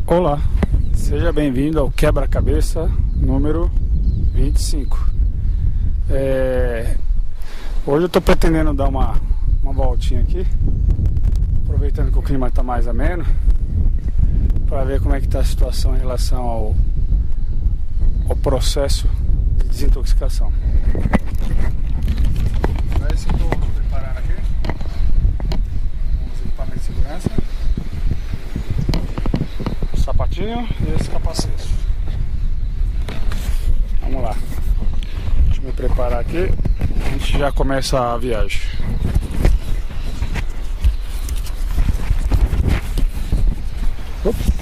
Olá, seja bem-vindo ao quebra-cabeça número 25. Hoje eu estou pretendendo dar uma voltinha aqui, aproveitando que o clima está mais ameno, para ver como é que está a situação em relação ao processo de desintoxicação. Para isso eu estou preparando aqui os equipamentos de segurança, o sapatinho e esse capacete. Vamos lá, deixa eu me preparar aqui, a gente já começa a viagem. Ops.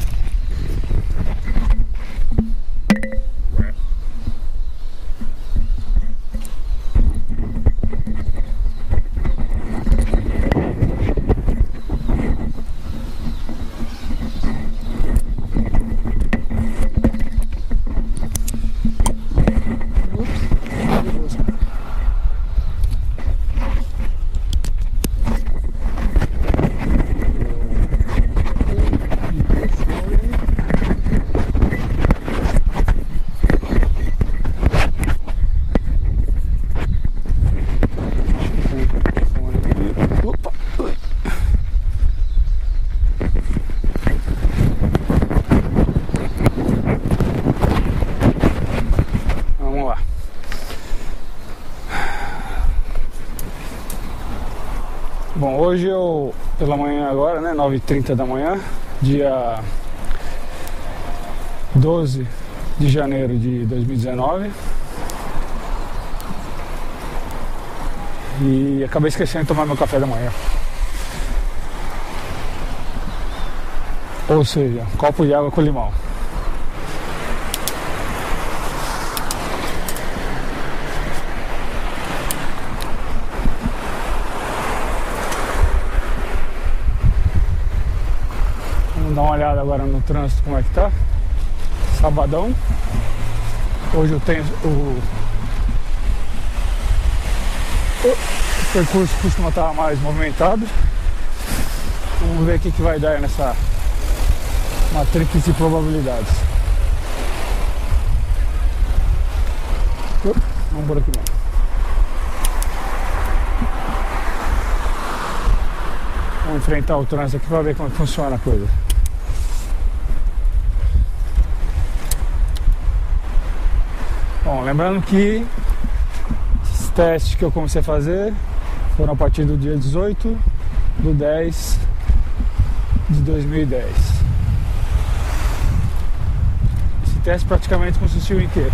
Bom, hoje pela manhã agora, né, 9h30 da manhã, dia 12 de janeiro de 2019. E acabei esquecendo de tomar meu café da manhã. Ou seja, um copo de água com limão. Vamos dar uma olhada agora no trânsito, como é que tá. Sabadão. Hoje eu tenho o percurso costuma estar mais movimentado. Vamos ver o que vai dar nessa matrix de probabilidades. Vamos por aqui mesmo. Vamos enfrentar o trânsito aqui para ver como funciona a coisa. Bom, lembrando que esses testes que eu comecei a fazer foram a partir do dia 18 de 10 de 2010. Esse teste praticamente consistiu em quê?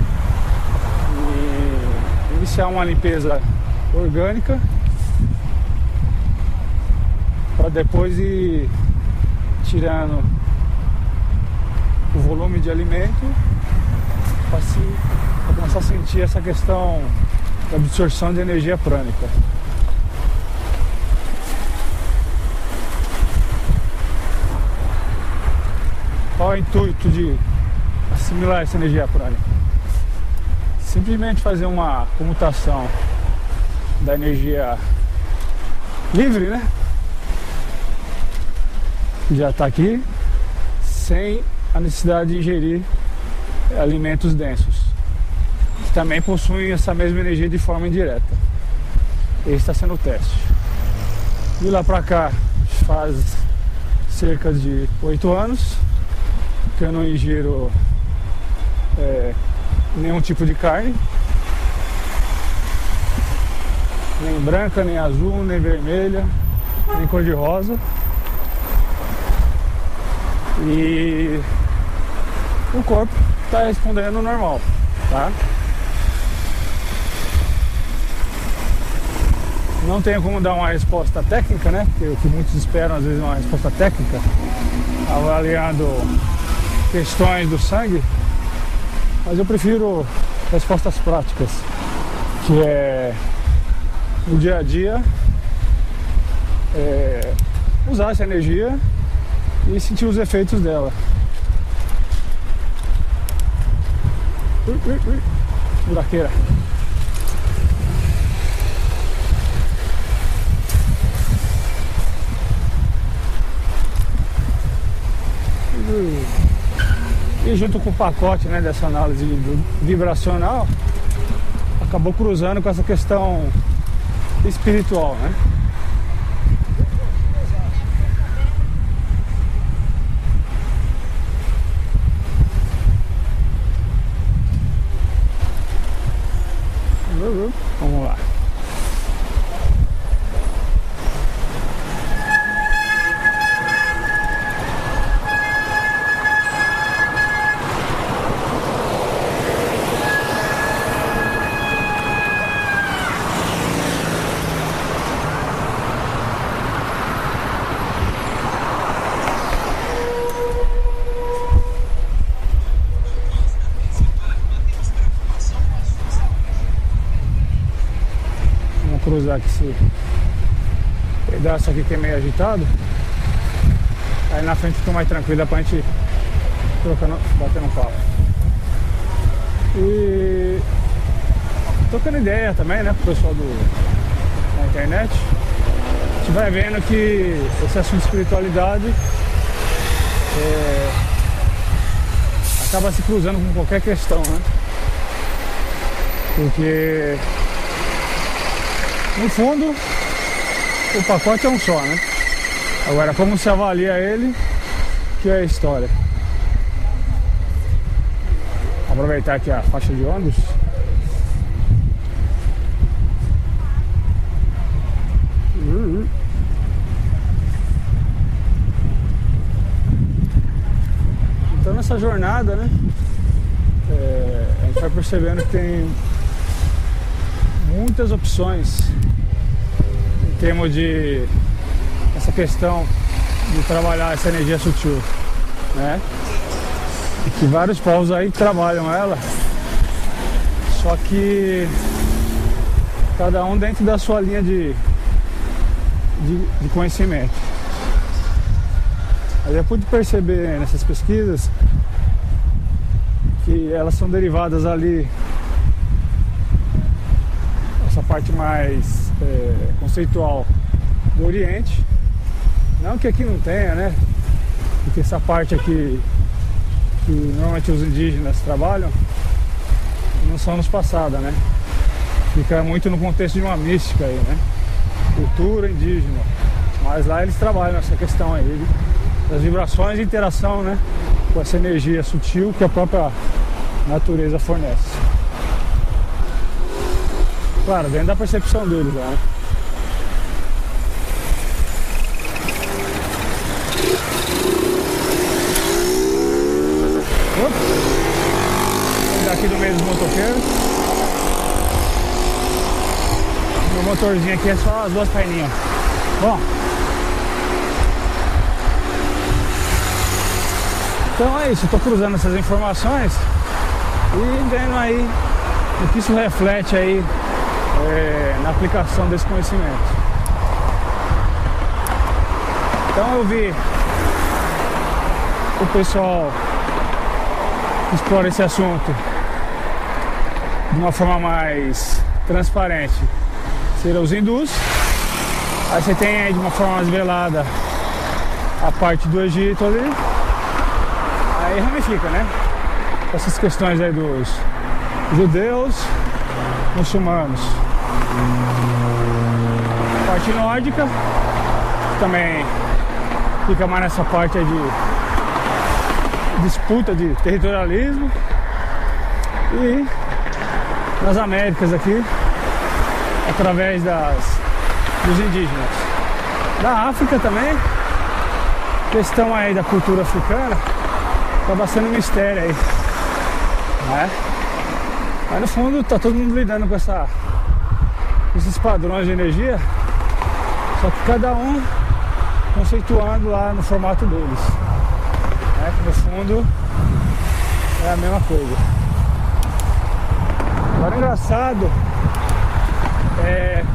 Em iniciar uma limpeza orgânica para depois ir tirando o volume de alimento para começar a sentir essa questão da absorção de energia prânica. Qual é o intuito de assimilar essa energia prânica? Simplesmente fazer uma comutação da energia livre, né? Que já está aqui, sem a necessidade de ingerir alimentos densos, que também possuem essa mesma energia de forma indireta. Esse está sendo o teste. De lá para cá, faz cerca de 8 anos que eu não ingiro nenhum tipo de carne, nem branca, nem azul, nem vermelha, nem cor de rosa. E o corpo está respondendo normal, tá? Não tenho como dar uma resposta técnica, né? Porque o que muitos esperam às vezes é uma resposta técnica, avaliando questões do sangue, mas eu prefiro respostas práticas, que é no dia a dia usar essa energia e sentir os efeitos dela. Buraqueira. E junto com o pacote, né, dessa análise vibracional, acabou cruzando com essa questão espiritual, né? Vamos lá. Cruzar aqui esse pedaço aqui que é meio agitado. Aí na frente fica mais tranquilo pra gente trocando, batendo um papo. E trocando ideia também, né, com o pessoal da internet. A gente vai vendo que esse assunto de espiritualidade acaba se cruzando com qualquer questão, né? Porque no fundo, o pacote é um só, né? Agora, como se avalia ele, que é a história. Aproveitar aqui a faixa de ônibus. Então, nessa jornada, né? A gente vai percebendo que tem muitas opções em termos de essa questão de trabalhar essa energia sutil, né? E que vários povos aí trabalham ela, só que cada um dentro da sua linha de conhecimento. Aí eu pude perceber nessas pesquisas que elas são derivadas ali, essa parte mais conceitual do Oriente. Não que aqui não tenha, né? Porque essa parte aqui que normalmente os indígenas trabalham não são nos passados, né? Fica muito no contexto de uma mística aí, né? Cultura indígena. Mas lá eles trabalham essa questão aí das vibrações e interação, né? Com essa energia sutil que a própria natureza fornece. Claro, dentro da percepção deles lá, né? Daqui do meio dos motoqueiros. Meu motorzinho aqui é só as duas perninhas. Bom, então é isso, eu tô cruzando essas informações e vendo aí o que isso reflete aí na aplicação desse conhecimento. Então eu vi o pessoal que explora esse assunto de uma forma mais transparente, serão os hindus. Aí você tem aí de uma forma mais velada a parte do Egito ali. Aí ramifica, né? Essas questões aí dos judeus, muçulmanos. A parte nórdica também fica mais nessa parte aí de disputa de territorialismo. E nas Américas aqui, através dos indígenas. Da África também, questão aí da cultura africana, acaba sendo um mistério aí, né? Mas no fundo tá todo mundo lidando com esses padrões de energia, só que cada um conceituando lá no formato deles, né? Que no fundo é a mesma coisa. Agora, engraçado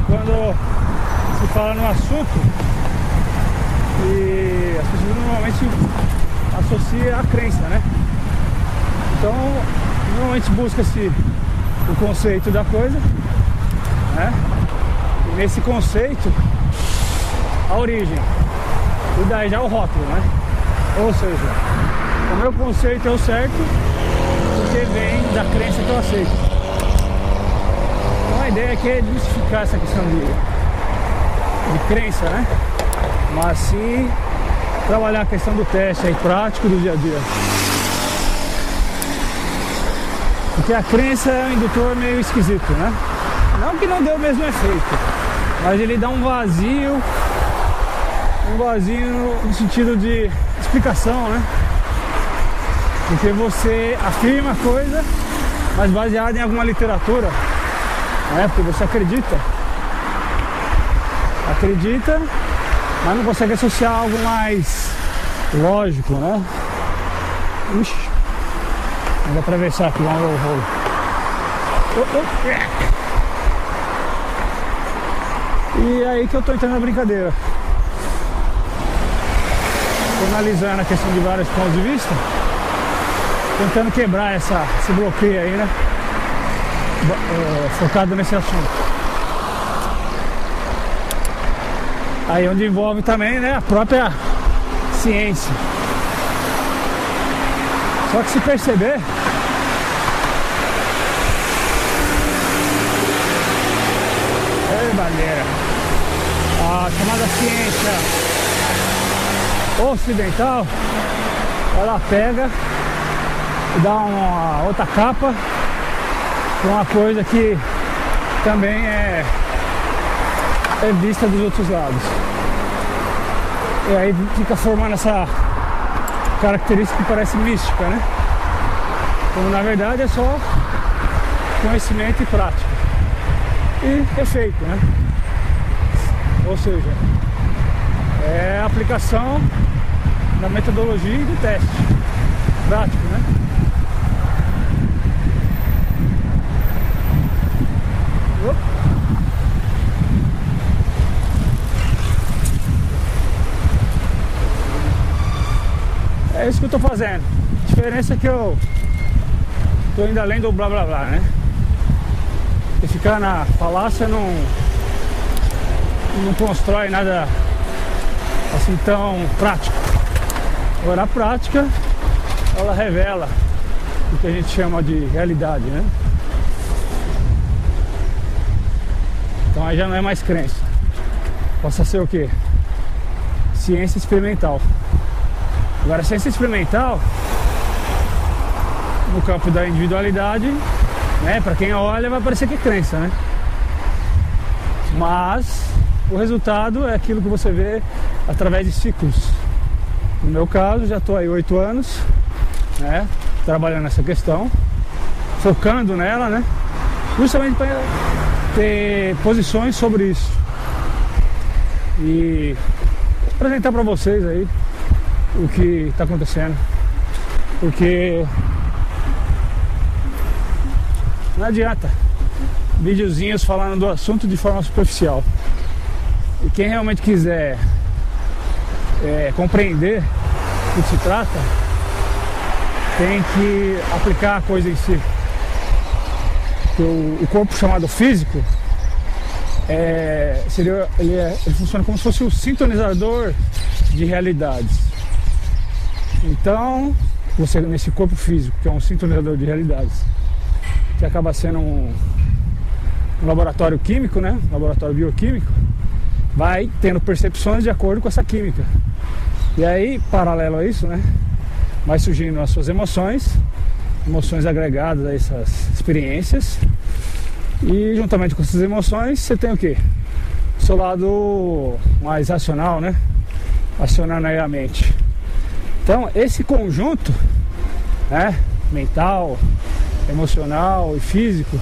quando se fala no assunto e as pessoas normalmente associam a crença, né? Então, normalmente busca-se o conceito da coisa, né? E nesse conceito, a origem, e daí já o rótulo, né? Ou seja, O meu conceito é o certo, porque vem da crença que eu aceito. Então a ideia aqui é desmistificar essa questão de crença, né? Mas sim trabalhar a questão do teste aí, prático do dia a dia. Porque a crença é um indutor meio esquisito, né? Não que não dê o mesmo efeito, mas ele dá um vazio no sentido de explicação, né? Porque você afirma a coisa, mas baseado em alguma literatura, né? Porque você acredita, mas não consegue associar algo mais lógico, né? Ixi, vamos atravessar aqui, vamos ver o rolo. E é aí que eu tô entrando na brincadeira. Tô analisando a questão de vários pontos de vista, tentando quebrar esse bloqueio aí, né? Focado nesse assunto. Aí onde envolve também, né, a própria ciência. Só que se perceber, bandeira, a chamada ciência ocidental, ela pega e dá uma outra capa para uma coisa que também é vista dos outros lados. E aí fica formando essa característica que parece mística, né? Como na verdade é só conhecimento e prática e efeito, né? Ou seja, é a aplicação da metodologia e do teste prático, né? É isso que eu tô fazendo. A diferença é que eu tô indo além do blá blá blá, né? E ficar na falácia não constrói nada assim tão prático. Agora a prática, ela revela o que a gente chama de realidade, né? Então aí já não é mais crença. Possa ser o quê? Ciência experimental. Agora, a ciência experimental, no campo da individualidade, né, para quem olha vai parecer que é crença, né? Mas o resultado é aquilo que você vê através de ciclos. No meu caso, já estou aí 8 anos, né, trabalhando nessa questão, focando nela, né, justamente para ter posições sobre isso e apresentar para vocês aí o que está acontecendo, porque não adianta videozinhos falando do assunto de forma superficial. E quem realmente quiser compreender do que se trata, tem que aplicar a coisa em si. Porque o corpo chamado físico ele funciona como se fosse um sintonizador de realidades. Então, você nesse corpo físico, que é um sintonizador de realidades, que acaba sendo um laboratório químico, né? Um laboratório bioquímico, vai tendo percepções de acordo com essa química. E aí, paralelo a isso, né, vai surgindo as suas emoções agregadas a essas experiências. E juntamente com essas emoções, você tem o quê? O seu lado mais racional, né? Acionando aí a mente. Então, esse conjunto, né, mental, emocional e físico,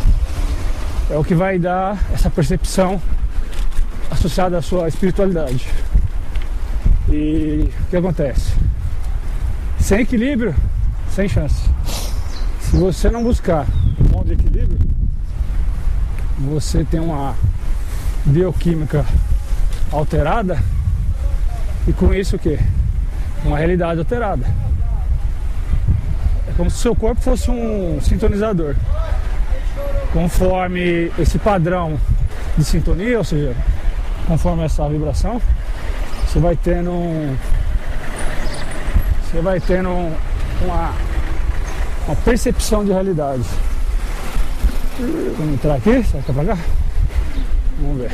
é o que vai dar essa percepção associada à sua espiritualidade. E o que acontece? Sem equilíbrio, sem chance. Se você não buscar um ponto de equilíbrio, você tem uma bioquímica alterada e com isso o quê? Uma realidade alterada. É como se o seu corpo fosse um sintonizador. Conforme esse padrão de sintonia, ou seja, conforme essa vibração, você vai tendo uma percepção de realidade. Vamos entrar aqui, será que é pra cá? Vamos ver.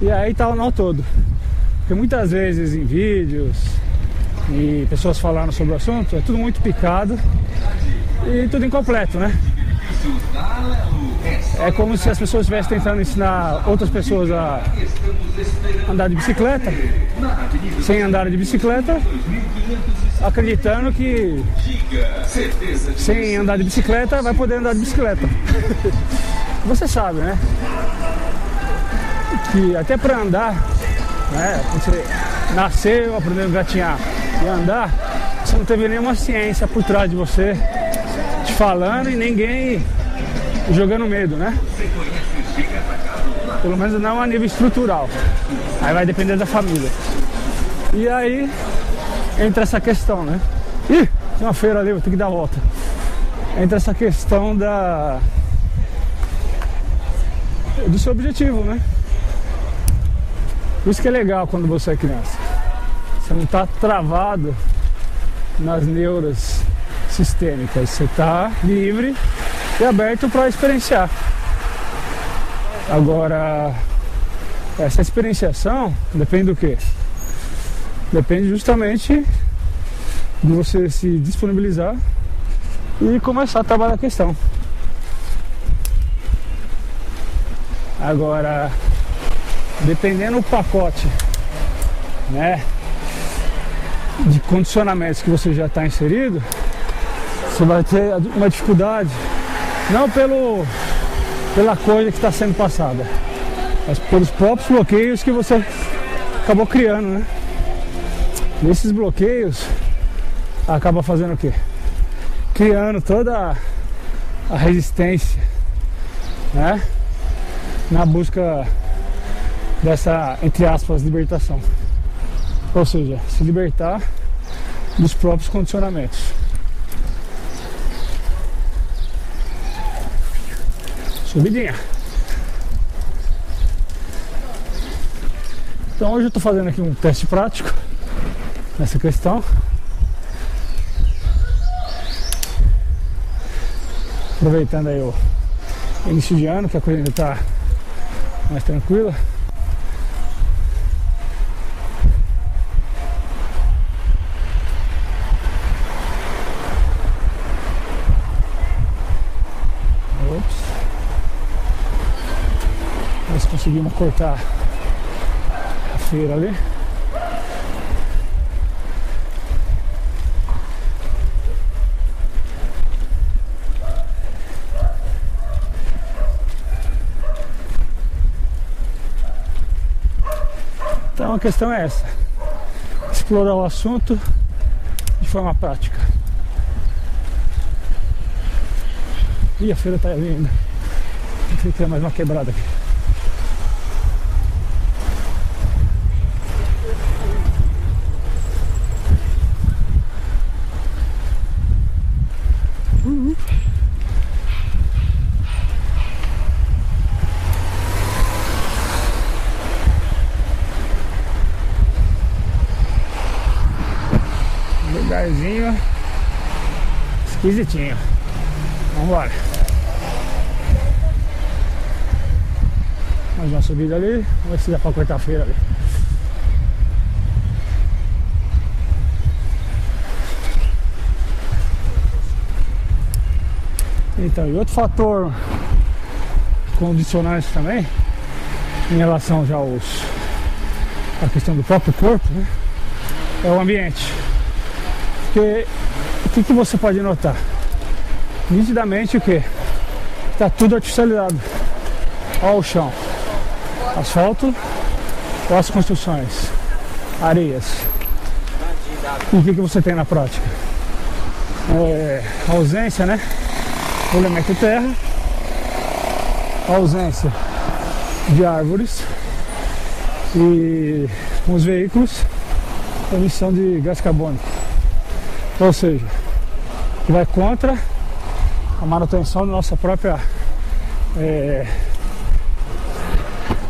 E aí tá o nó todo. Porque muitas vezes em vídeos e pessoas falando sobre o assunto, é tudo muito picado e tudo incompleto, né? É como se as pessoas estivessem tentando ensinar outras pessoas a andar de bicicleta, sem andar de bicicleta, acreditando que sem andar de bicicleta vai poder andar de bicicleta. Você sabe, né? Que até para andar, né? Você nasceu aprendendo a engatinhar e andar, você não teve nenhuma ciência por trás de você te falando e ninguém jogando medo, né? Pelo menos não a nível estrutural. Aí vai depender da família. E aí entra essa questão, né? Ih, tem uma feira ali, vou ter que dar a volta. Entra essa questão do seu objetivo, né? Por isso que é legal quando você é criança. Você não está travado nas neuras sistêmicas. Você está livre e aberto para experienciar. Agora, essa experienciação depende do quê? Depende justamente de você se disponibilizar e começar a trabalhar a questão. Agora, dependendo do pacote, né, de condicionamentos que você já está inserido, você vai ter uma dificuldade, não pela coisa que está sendo passada, mas pelos próprios bloqueios que você acabou criando, né? E esses bloqueios acabam fazendo o quê? Criando toda a resistência, né? Na busca dessa, entre aspas, libertação. Ou seja, se libertar dos próprios condicionamentos. Subidinha. Então hoje eu estou fazendo aqui um teste prático nessa questão. Aproveitando aí o início de ano, que a coisa ainda está mais tranquila. Nós conseguimos cortar a feira ali. Então a questão é essa: explorar o assunto de forma prática. Ih, a feira está ali ainda. Tem que ter mais uma quebrada aqui. Lugarzinho esquisitinho. Vamos embora. Mais uma subida ali. Vamos ver se dá pra cortar a feira ali. Então, e outro fator condicionante também, em relação já à questão do próprio corpo, né, é o ambiente. Porque o que você pode notar? Nitidamente o que? Está tudo artificializado. Olha o chão. Asfalto ou as construções? Areias. E o que você tem na prática? A ausência, né? O elemento terra, a ausência de árvores e com os veículos, a emissão de gás carbônico. Ou seja, que vai contra a manutenção da nossa própria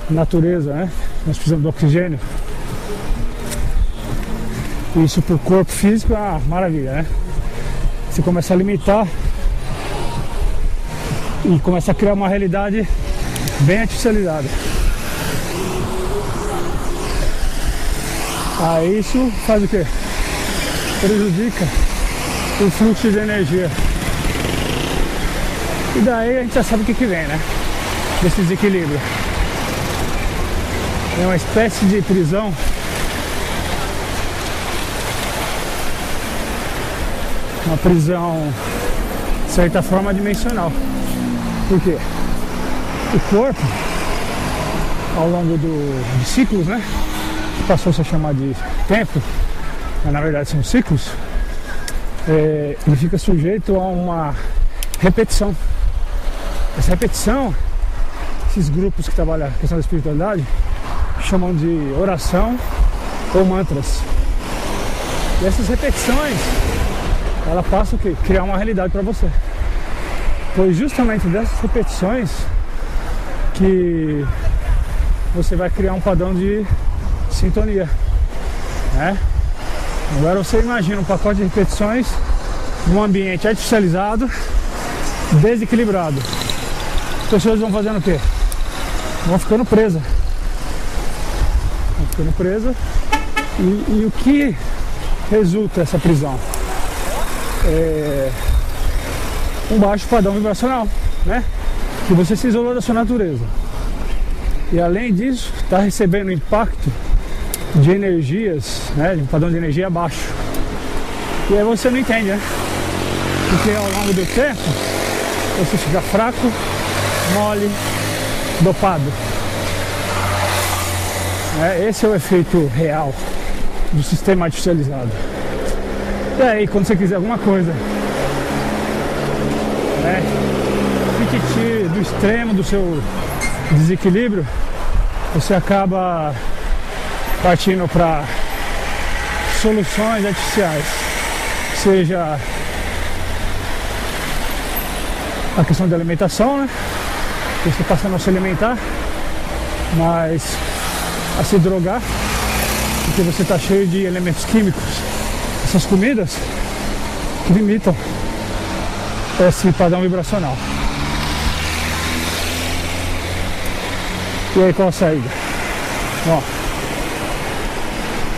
natureza, né? Nós precisamos do oxigênio. Isso pro corpo físico é uma maravilha, né? Você começa a limitar e começa a criar uma realidade bem artificializada. Aí isso faz o quê? Prejudica o fluxo de energia. E daí a gente já sabe o que vem, né? Desse desequilíbrio. É uma espécie de prisão. Uma prisão, de certa forma, dimensional. Por quê? O corpo, ao longo de ciclos, né? Passou-se a chamar de tempo, mas na verdade são ciclos. Ele fica sujeito a uma repetição. Essa repetição, esses grupos que trabalham a questão da espiritualidade chamam de oração ou mantras. E essas repetições, ela passa o quê? Criar uma realidade para você. Pois justamente dessas repetições que você vai criar um padrão de sintonia, né? Agora você imagina um pacote de repetições num ambiente artificializado, desequilibrado. As pessoas vão fazendo o quê? Vão ficando presas. E o que resulta essa prisão? Um baixo padrão vibracional, né? Que você se isolou da sua natureza. E além disso, está recebendo impacto de energias, né? De um padrão de energia baixo. E aí você não entende, né? Porque ao longo do tempo, você fica fraco, mole, dopado. Esse é o efeito real do sistema artificializado. E aí, quando você quiser alguma coisa, né, que do extremo do seu desequilíbrio, você acaba partindo para soluções artificiais, seja a questão da alimentação, né? Você passa a não se alimentar, mas a se drogar, porque você está cheio de elementos químicos. Essas comidas que limitam esse padrão vibracional. E aí qual a saída? Ó,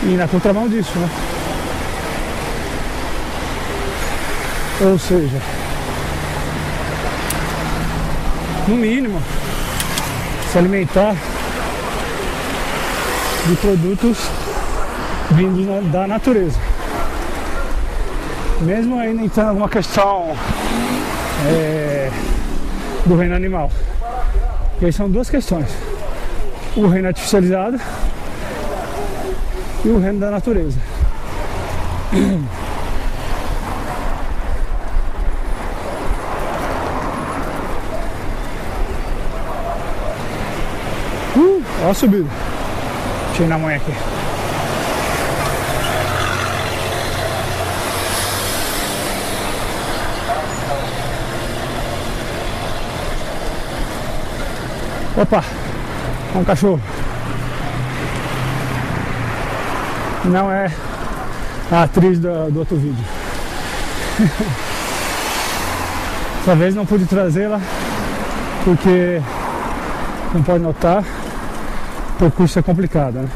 e na contramão disso, né? Ou seja, no mínimo, se alimentar de produtos vindos da natureza. Mesmo ainda entrando alguma questão do reino animal. E aí são duas questões: o reino artificializado e o reino da natureza. Ó a subida. Deixa eu ir na mãe aqui. Opa, um cachorro. Não é a atriz do outro vídeo. Dessa vez não pude trazê-la porque, como pode notar, o percurso é complicado, né?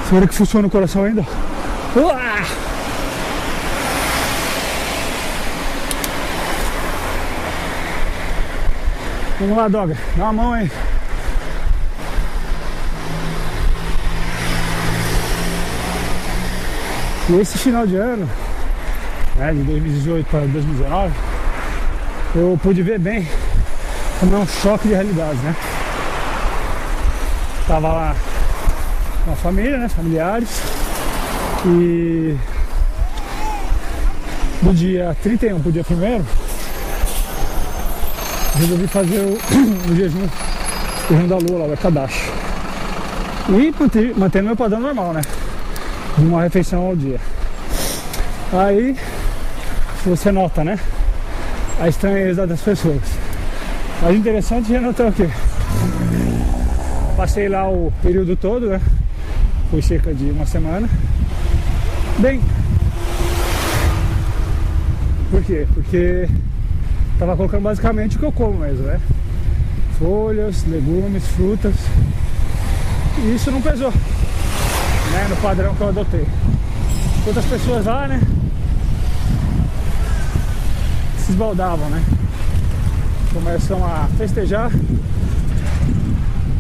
Será que funciona o coração ainda? Vamos lá, Doga, dá uma mão aí. E esse final de ano, né, de 2018 para 2019, eu pude ver bem como é um choque de realidades, né? Tava lá com a família, né, familiares, e do dia 31 pro dia 1º, resolvi fazer o jejum da lua lá, o Ekadashi. E mantendo meu padrão normal, né? De uma refeição ao dia. Aí você nota, né? A estranheza das pessoas. Mas interessante já notar o quê? Passei lá o período todo, né? Foi cerca de uma semana. Bem, por quê? Porque tava colocando basicamente o que eu como mesmo, né? Folhas, legumes, frutas. E isso não pesou, né? No padrão que eu adotei. Outras pessoas lá, né? Se esbaldavam, né? Começam a festejar.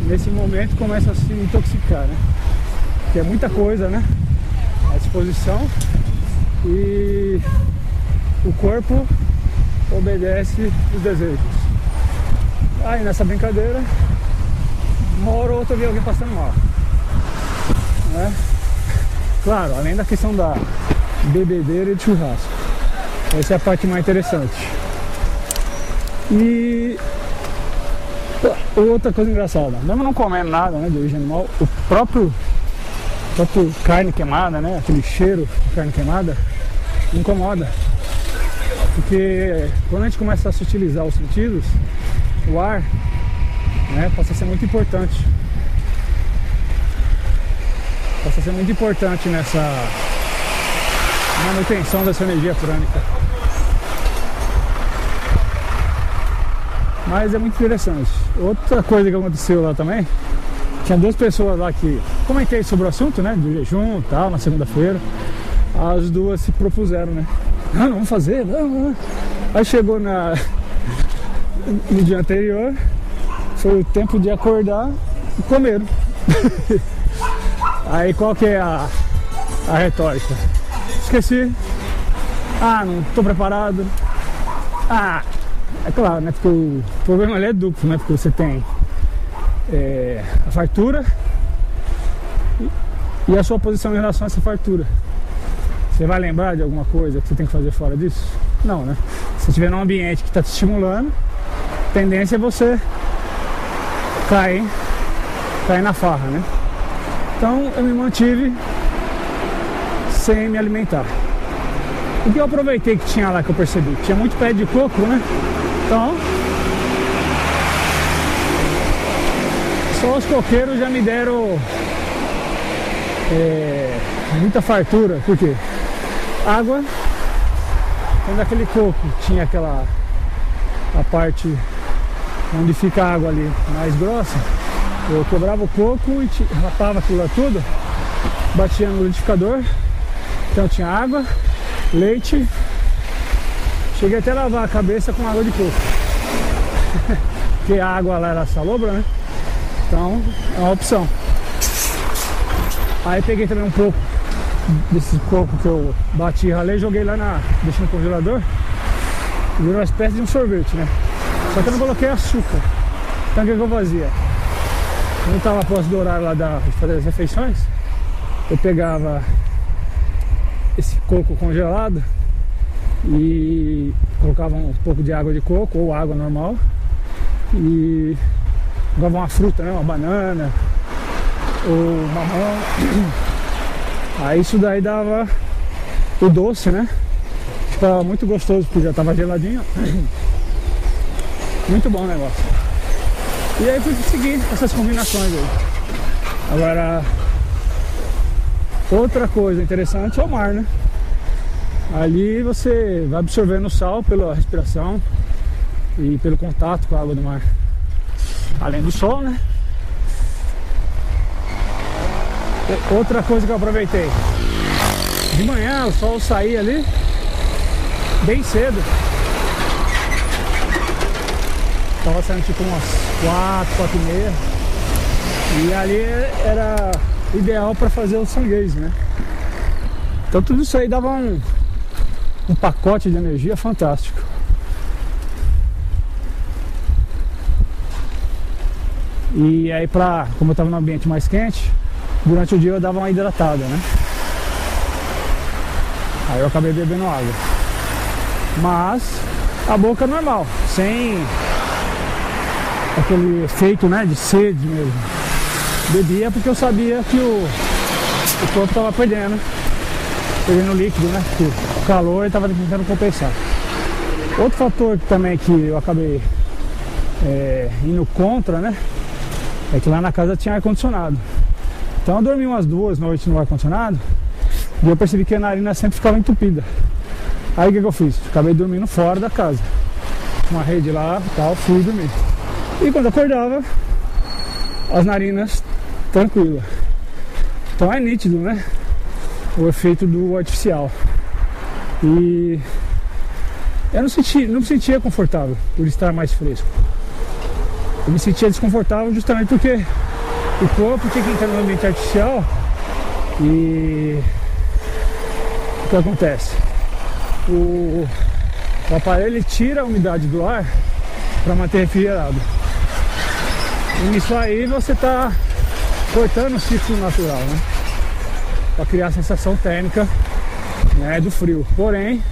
Nesse momento começam a se intoxicar, né? Que é muita coisa, né? À disposição. E o corpo obedece os desejos. Aí nessa brincadeira, uma hora ou outra eu vi alguém passando mal, né? Claro, além da questão da bebedeira e de churrasco. Essa é a parte mais interessante. E outra coisa engraçada, mesmo não comendo nada, né, de origem animal, o próprio carne queimada, né, aquele cheiro de carne queimada, incomoda. Porque quando a gente começa a sutilizar os sentidos, o ar, né, passa a ser muito importante. Passa a ser muito importante nessa manutenção dessa energia prânica. Mas é muito interessante. Outra coisa que aconteceu lá também, tinha duas pessoas lá que comentei sobre o assunto, né, do jejum e tal, na segunda-feira. As duas se propuseram, né? Não, vamos fazer, não. Aí chegou no dia anterior, foi o tempo de acordar e comeram. Aí qual que é a retórica? Esqueci. Ah, não tô preparado. Ah, é claro, né? Porque o problema ali é duplo, né? Porque você tem a fartura e a sua posição em relação a essa fartura. Você vai lembrar de alguma coisa que você tem que fazer fora disso? Não, né? Se você estiver num ambiente que está te estimulando, a tendência é você cair na farra, né? Então eu me mantive sem me alimentar. O que eu aproveitei que tinha lá, que eu percebi? Tinha muito pé de coco, né? Então, só os coqueiros já me deram muita fartura. Por quê? Água, quando aquele coco tinha a parte onde fica a água ali mais grossa, eu quebrava o coco e rapava aquilo lá tudo, batia no liquidificador, então tinha água, leite, cheguei até a lavar a cabeça com água de coco, porque a água lá era salobra, né? Então é uma opção. Aí peguei também um pouco desse coco que eu bati e ralei, joguei lá deixei no congelador, virou uma espécie de um sorvete, né? Só que eu não coloquei açúcar. Então o que eu fazia? Quando eu estava após do horário lá de fazer as refeições, eu pegava esse coco congelado e colocava um pouco de água de coco ou água normal e jogava uma fruta, né? Uma banana ou mamão. Aí isso daí dava o doce, né? Ficava muito gostoso porque já estava geladinho. Muito bom o negócio. E aí fui seguir essas combinações aí. Agora, outra coisa interessante é o mar, né? Ali você vai absorvendo o sal pela respiração e pelo contato com a água do mar. Além do sol, né? Outra coisa que eu aproveitei, de manhã o sol saía ali bem cedo, estava saindo tipo umas 4h30, e ali era ideal para fazer os sanguês, né? Então tudo isso aí dava um pacote de energia fantástico. E aí como eu estava num ambiente mais quente, durante o dia eu dava uma hidratada, né? Aí eu acabei bebendo água. Mas a boca normal, sem aquele efeito, né, de sede mesmo. Bebia porque eu sabia que o corpo estava perdendo líquido, né? Porque o calor estava tentando compensar. Outro fator também que eu acabei indo contra, né? É que lá na casa tinha ar-condicionado. Então eu dormi umas 2 noites no ar-condicionado e eu percebi que a narina sempre ficava entupida. Aí o que eu fiz? Acabei dormindo fora da casa. Uma rede lá e tal, fui dormir. E quando acordava, as narinas tranquilas. Então é nítido, né? O efeito do artificial. E eu não me sentia confortável por estar mais fresco. Eu me sentia desconfortável justamente porque o corpo tinha que entrar no ambiente artificial. E o que acontece? O aparelho tira a umidade do ar para manter refrigerado. E nisso aí você está cortando o ciclo natural, né? Para criar a sensação térmica, né, do frio. Porém,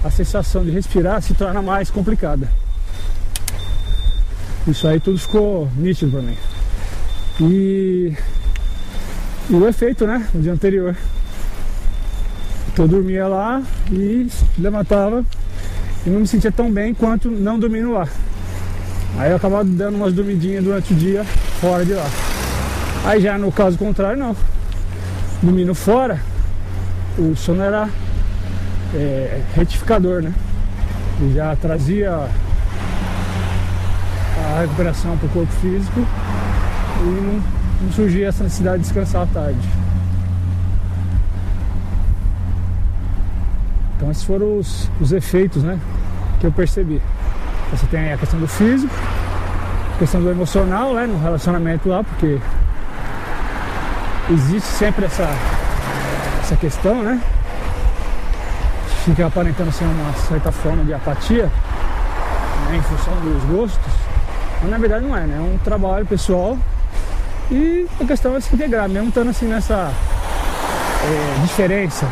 a sensação de respirar se torna mais complicada. Isso aí tudo ficou nítido para mim. E o efeito, né, no dia anterior, que eu dormia lá e levantava e não me sentia tão bem quanto não dormindo lá. Aí eu acabava dando umas dormidinhas durante o dia fora de lá. Aí já no caso contrário, não. Dormindo fora, o sono era retificador, né? E já trazia a recuperação para o corpo físico e não surgia essa necessidade de descansar à tarde. Então esses foram os efeitos, né, que eu percebi. Você tem a questão do físico, a questão do emocional, né, no relacionamento lá, porque existe sempre essa questão, né? Fica aparentando ser uma certa forma de apatia, né, em função dos gostos, mas na verdade não é, né? É um trabalho pessoal e a questão é se integrar, mesmo estando assim nessa diferença,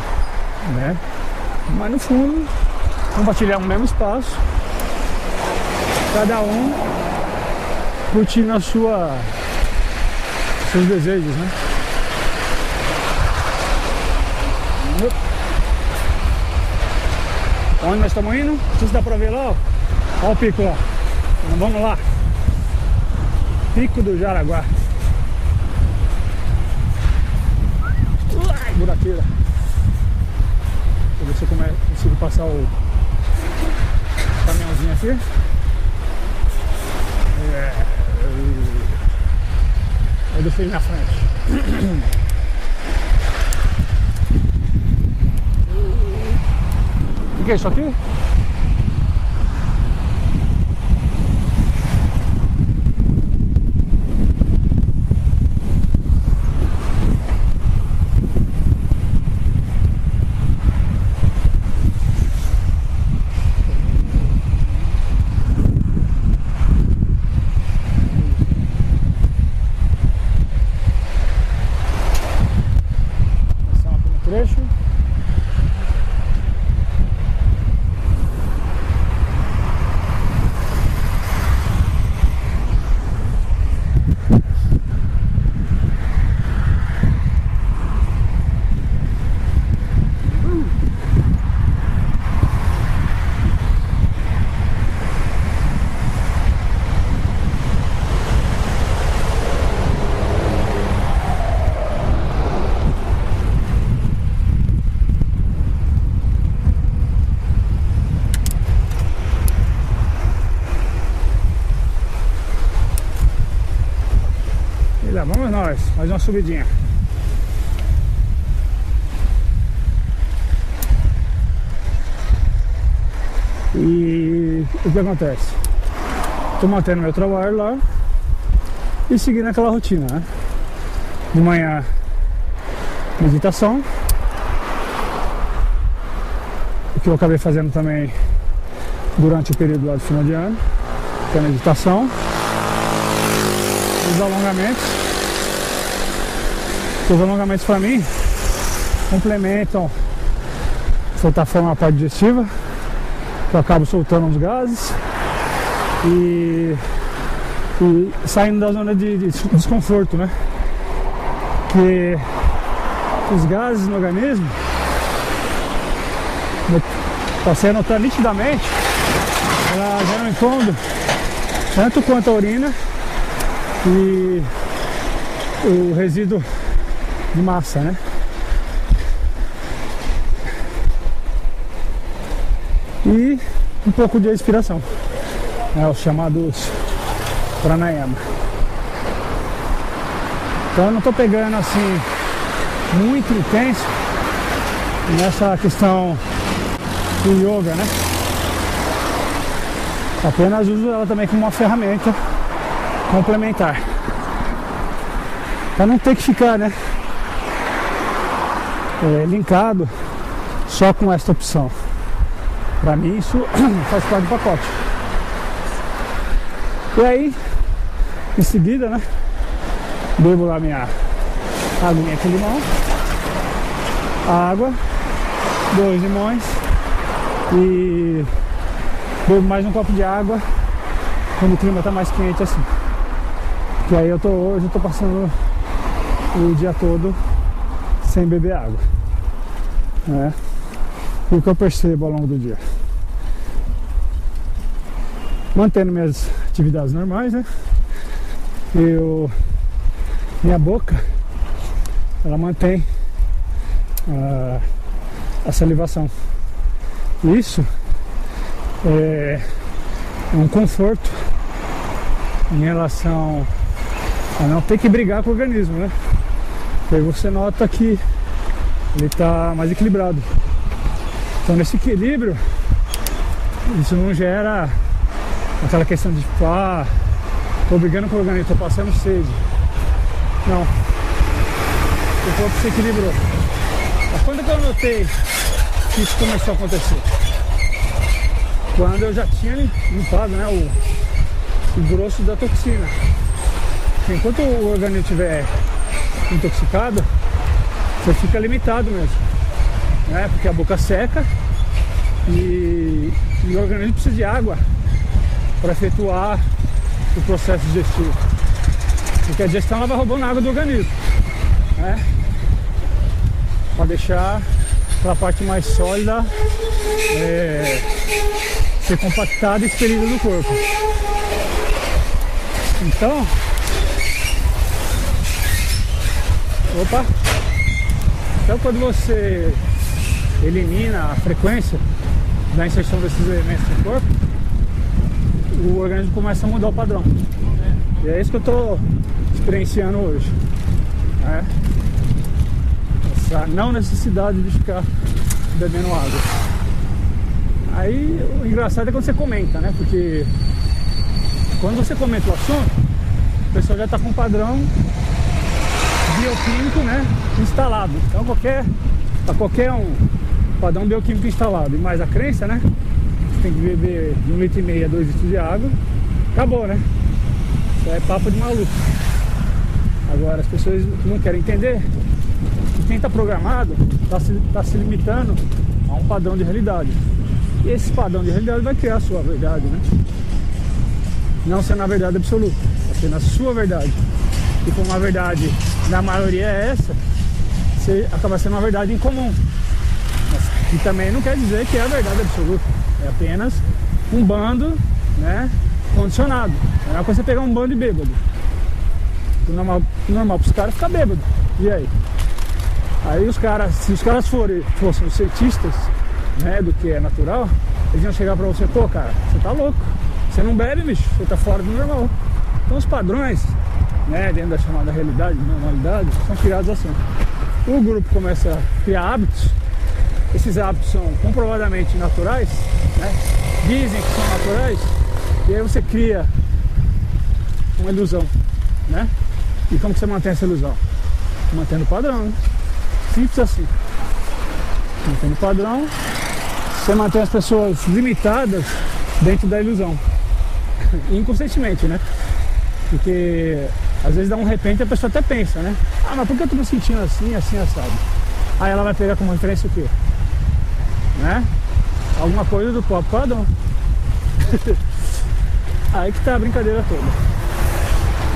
né? Mas no fundo, compartilhar um mesmo espaço, cada um curtindo seus desejos, né? Onde nós estamos indo? Não sei se dá pra ver lá, ó. Olha o pico lá. Então, vamos lá. Pico do Jaraguá. Uai, buraqueira. Deixa eu ver se eu consigo passar o caminhãozinho aqui. Eu deixei ele na frente. O que é isso aqui? Trecho. E lá vamos nós, mais uma subidinha. E o que acontece? Estou mantendo meu trabalho lá e seguindo aquela rotina, né? De manhã, meditação. O que eu acabei fazendo também durante o período lá do final de ano, que é a meditação. Os alongamentos. Os alongamentos para mim complementam, de certa forma, a parte digestiva, que eu acabo soltando uns gases e saindo da zona de desconforto, né? Que os gases no organismo, passei a notar nitidamente, ela gera um incômodo tanto quanto a urina e o resíduo de massa, né? E um pouco de respiração, né? Os chamados pranayama. Então eu não estou pegando assim muito intenso nessa questão do yoga, né? Apenas uso ela também como uma ferramenta complementar, para não ter que ficar, né, linkado só com esta opção. Para mim isso faz parte do pacote. E aí, em seguida, né, bebo lá minha aguinha com limão, água, 2 limões e bebo mais um copo de água quando o clima tá mais quente assim. Que aí hoje eu tô passando o dia todo sem beber água, né? E o que eu percebo ao longo do dia, mantendo minhas atividades normais, né? Minha boca, ela mantém a salivação. Isso é um conforto em relação a não ter que brigar com o organismo, né? Porque aí você nota que ele está mais equilibrado. Então nesse equilíbrio, isso não gera aquela questão de tipo, tô brigando com o organismo, tô passando sede. Não. O corpo se equilibrou. Mas quando que eu notei que isso começou a acontecer? Quando eu já tinha limpado, né, o grosso da toxina. Enquanto o organismo estiver intoxicado, você fica limitado mesmo, né? Porque a boca seca e o organismo precisa de água para efetuar o processo digestivo. Porque a digestão ela vai roubando água do organismo, né? Para deixar aquela parte mais sólida ser compactada e expelida do corpo. Então, quando você elimina a frequência da inserção desses elementos no corpo, o organismo começa a mudar o padrão. E é isso que eu estou experienciando hoje, né? Essa não necessidade de ficar bebendo água. Aí o engraçado é quando você comenta, né? Porque quando você comenta o assunto, o pessoal já está com um padrão bioquímico, né, instalado. Então para qualquer um, padrão bioquímico instalado e mais a crença, né, você tem que beber 1,5 litro a 2 litros de água, acabou, né? Isso é papo de maluco. Agora as pessoas não querem entender que quem está programado está se limitando a um padrão de realidade. E esse padrão de realidade vai criar a sua verdade, né? Não sendo a verdade absoluta, vai ser na sua verdade. E como a verdade da maioria é essa, você acaba sendo uma verdade em comum. Mas, e também não quer dizer que é a verdade absoluta. É apenas um bando, né, condicionado. É uma coisa você pegar um bando de bêbado. O normal para os caras é ficar bêbado. E aí? Aí os caras, se os caras fossem cientistas, né, do que é natural, eles iam chegar pra você, pô, cara, você tá louco. Você não bebe, bicho, você tá fora do normal. Então os padrões, né, dentro da chamada realidade, normalidade, são criados assim. O grupo começa a criar hábitos. Esses hábitos são comprovadamente naturais, né? Dizem que são naturais. E aí você cria uma ilusão, né? E como que você mantém essa ilusão? Mantendo o padrão, né? Simples assim. Mantendo o padrão, você mantém as pessoas limitadas dentro da ilusão. Inconscientemente, né? Porque às vezes dá um repente e a pessoa até pensa, né? Ah, mas por que eu tô me sentindo assim, assim, assado? Aí ela vai pegar como referência o quê? Né? Alguma coisa do próprio padrão. Aí que tá a brincadeira toda.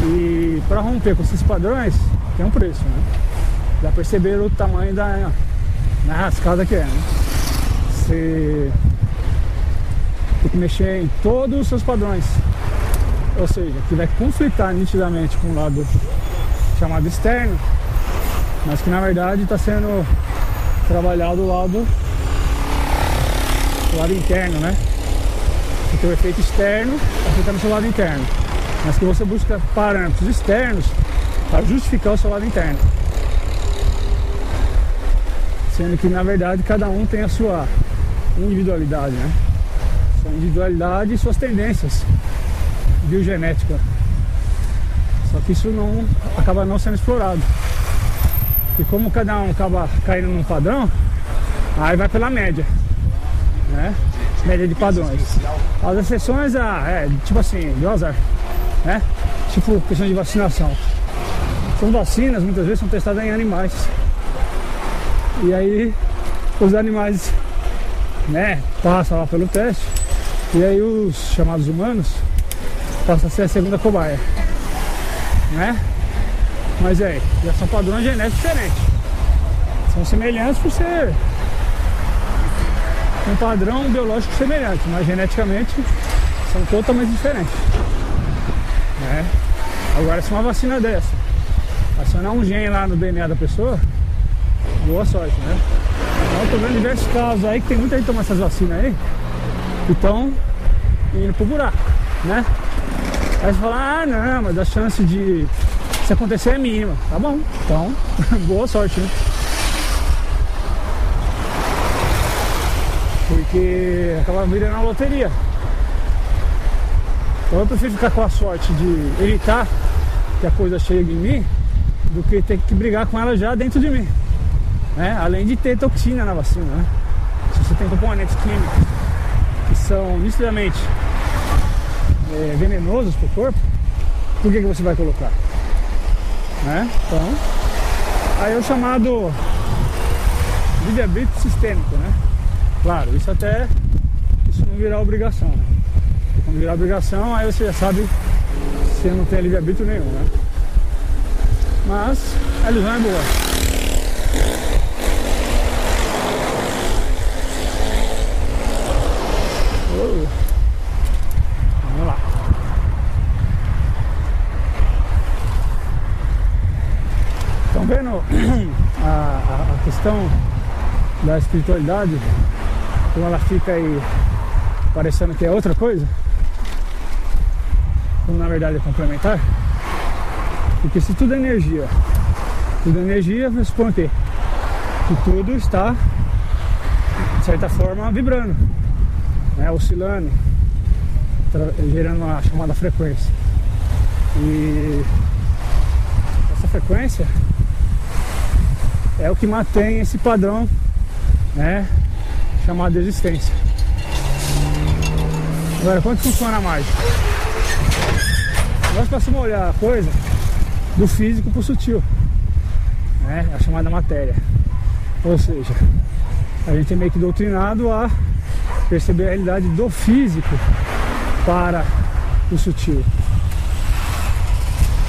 E para romper com esses padrões tem um preço, né? Já perceberam o tamanho da rascada que é, né? Você tem que mexer em todos os seus padrões. ou seja, que vai conflitar nitidamente com o lado chamado externo, mas que na verdade está sendo trabalhado o lado interno, né? Porque o efeito externo afeta no seu lado interno, mas que você busca parâmetros externos para justificar o seu lado interno, sendo que na verdade cada um tem a sua individualidade, né? Sua individualidade e suas tendências biogenéticas. Só que isso não acaba não sendo explorado. E como cada um acaba caindo num padrão, aí vai pela média, né? Média de padrões. As exceções, tipo assim, de azar, né? Tipo questão de vacinação. As vacinas muitas vezes são testadas em animais. E aí os animais, né, passam lá pelo teste. E aí os chamados humanos passam a ser a segunda cobaia, né? Mas aí, já são padrões genéticos diferentes. São semelhantes por ser um padrão biológico semelhante, mas geneticamente são totalmente diferentes, né? Agora, se uma vacina dessa acionar um gene lá no DNA da pessoa, boa sorte, né? Então, eu tô vendo diversos casos aí que tem muita gente tomando essas vacinas aí que estão indo pro buraco, né? Aí você fala, não, mas a chance de isso acontecer é mínima. Tá bom, então, boa sorte, né? Porque acaba virando uma loteria. Então eu prefiro ficar com a sorte de evitar que a coisa chegue em mim do que ter que brigar com ela já dentro de mim, né? Além de ter toxina na vacina, né? Se você tem componentes químicos que são nitidamente venenosos para o corpo, por que você vai colocar? Né? Então, aí é o chamado livre-arbítrio sistêmico, né? Claro, isso não virar obrigação, né? Porque quando virar obrigação, aí você já sabe que você não tem livre-arbítrio nenhum, né? Mas a ilusão é boa. Vamos lá. Estão vendo a questão da espiritualidade, como ela fica aí parecendo que é outra coisa, quando na verdade é complementar? Porque se tudo é energia, pressupõe o quê? Que tudo está, de certa forma, vibrando, né? Oscilando, gerando uma chamada frequência. E essa frequência é o que mantém esse padrão, né, chamado de existência. Agora, como que funciona a mágica? Nós passamos a olhar a coisa do físico para o sutil, né, a chamada matéria. Ou seja, a gente é meio que doutrinado a perceber a realidade do físico para o sutil.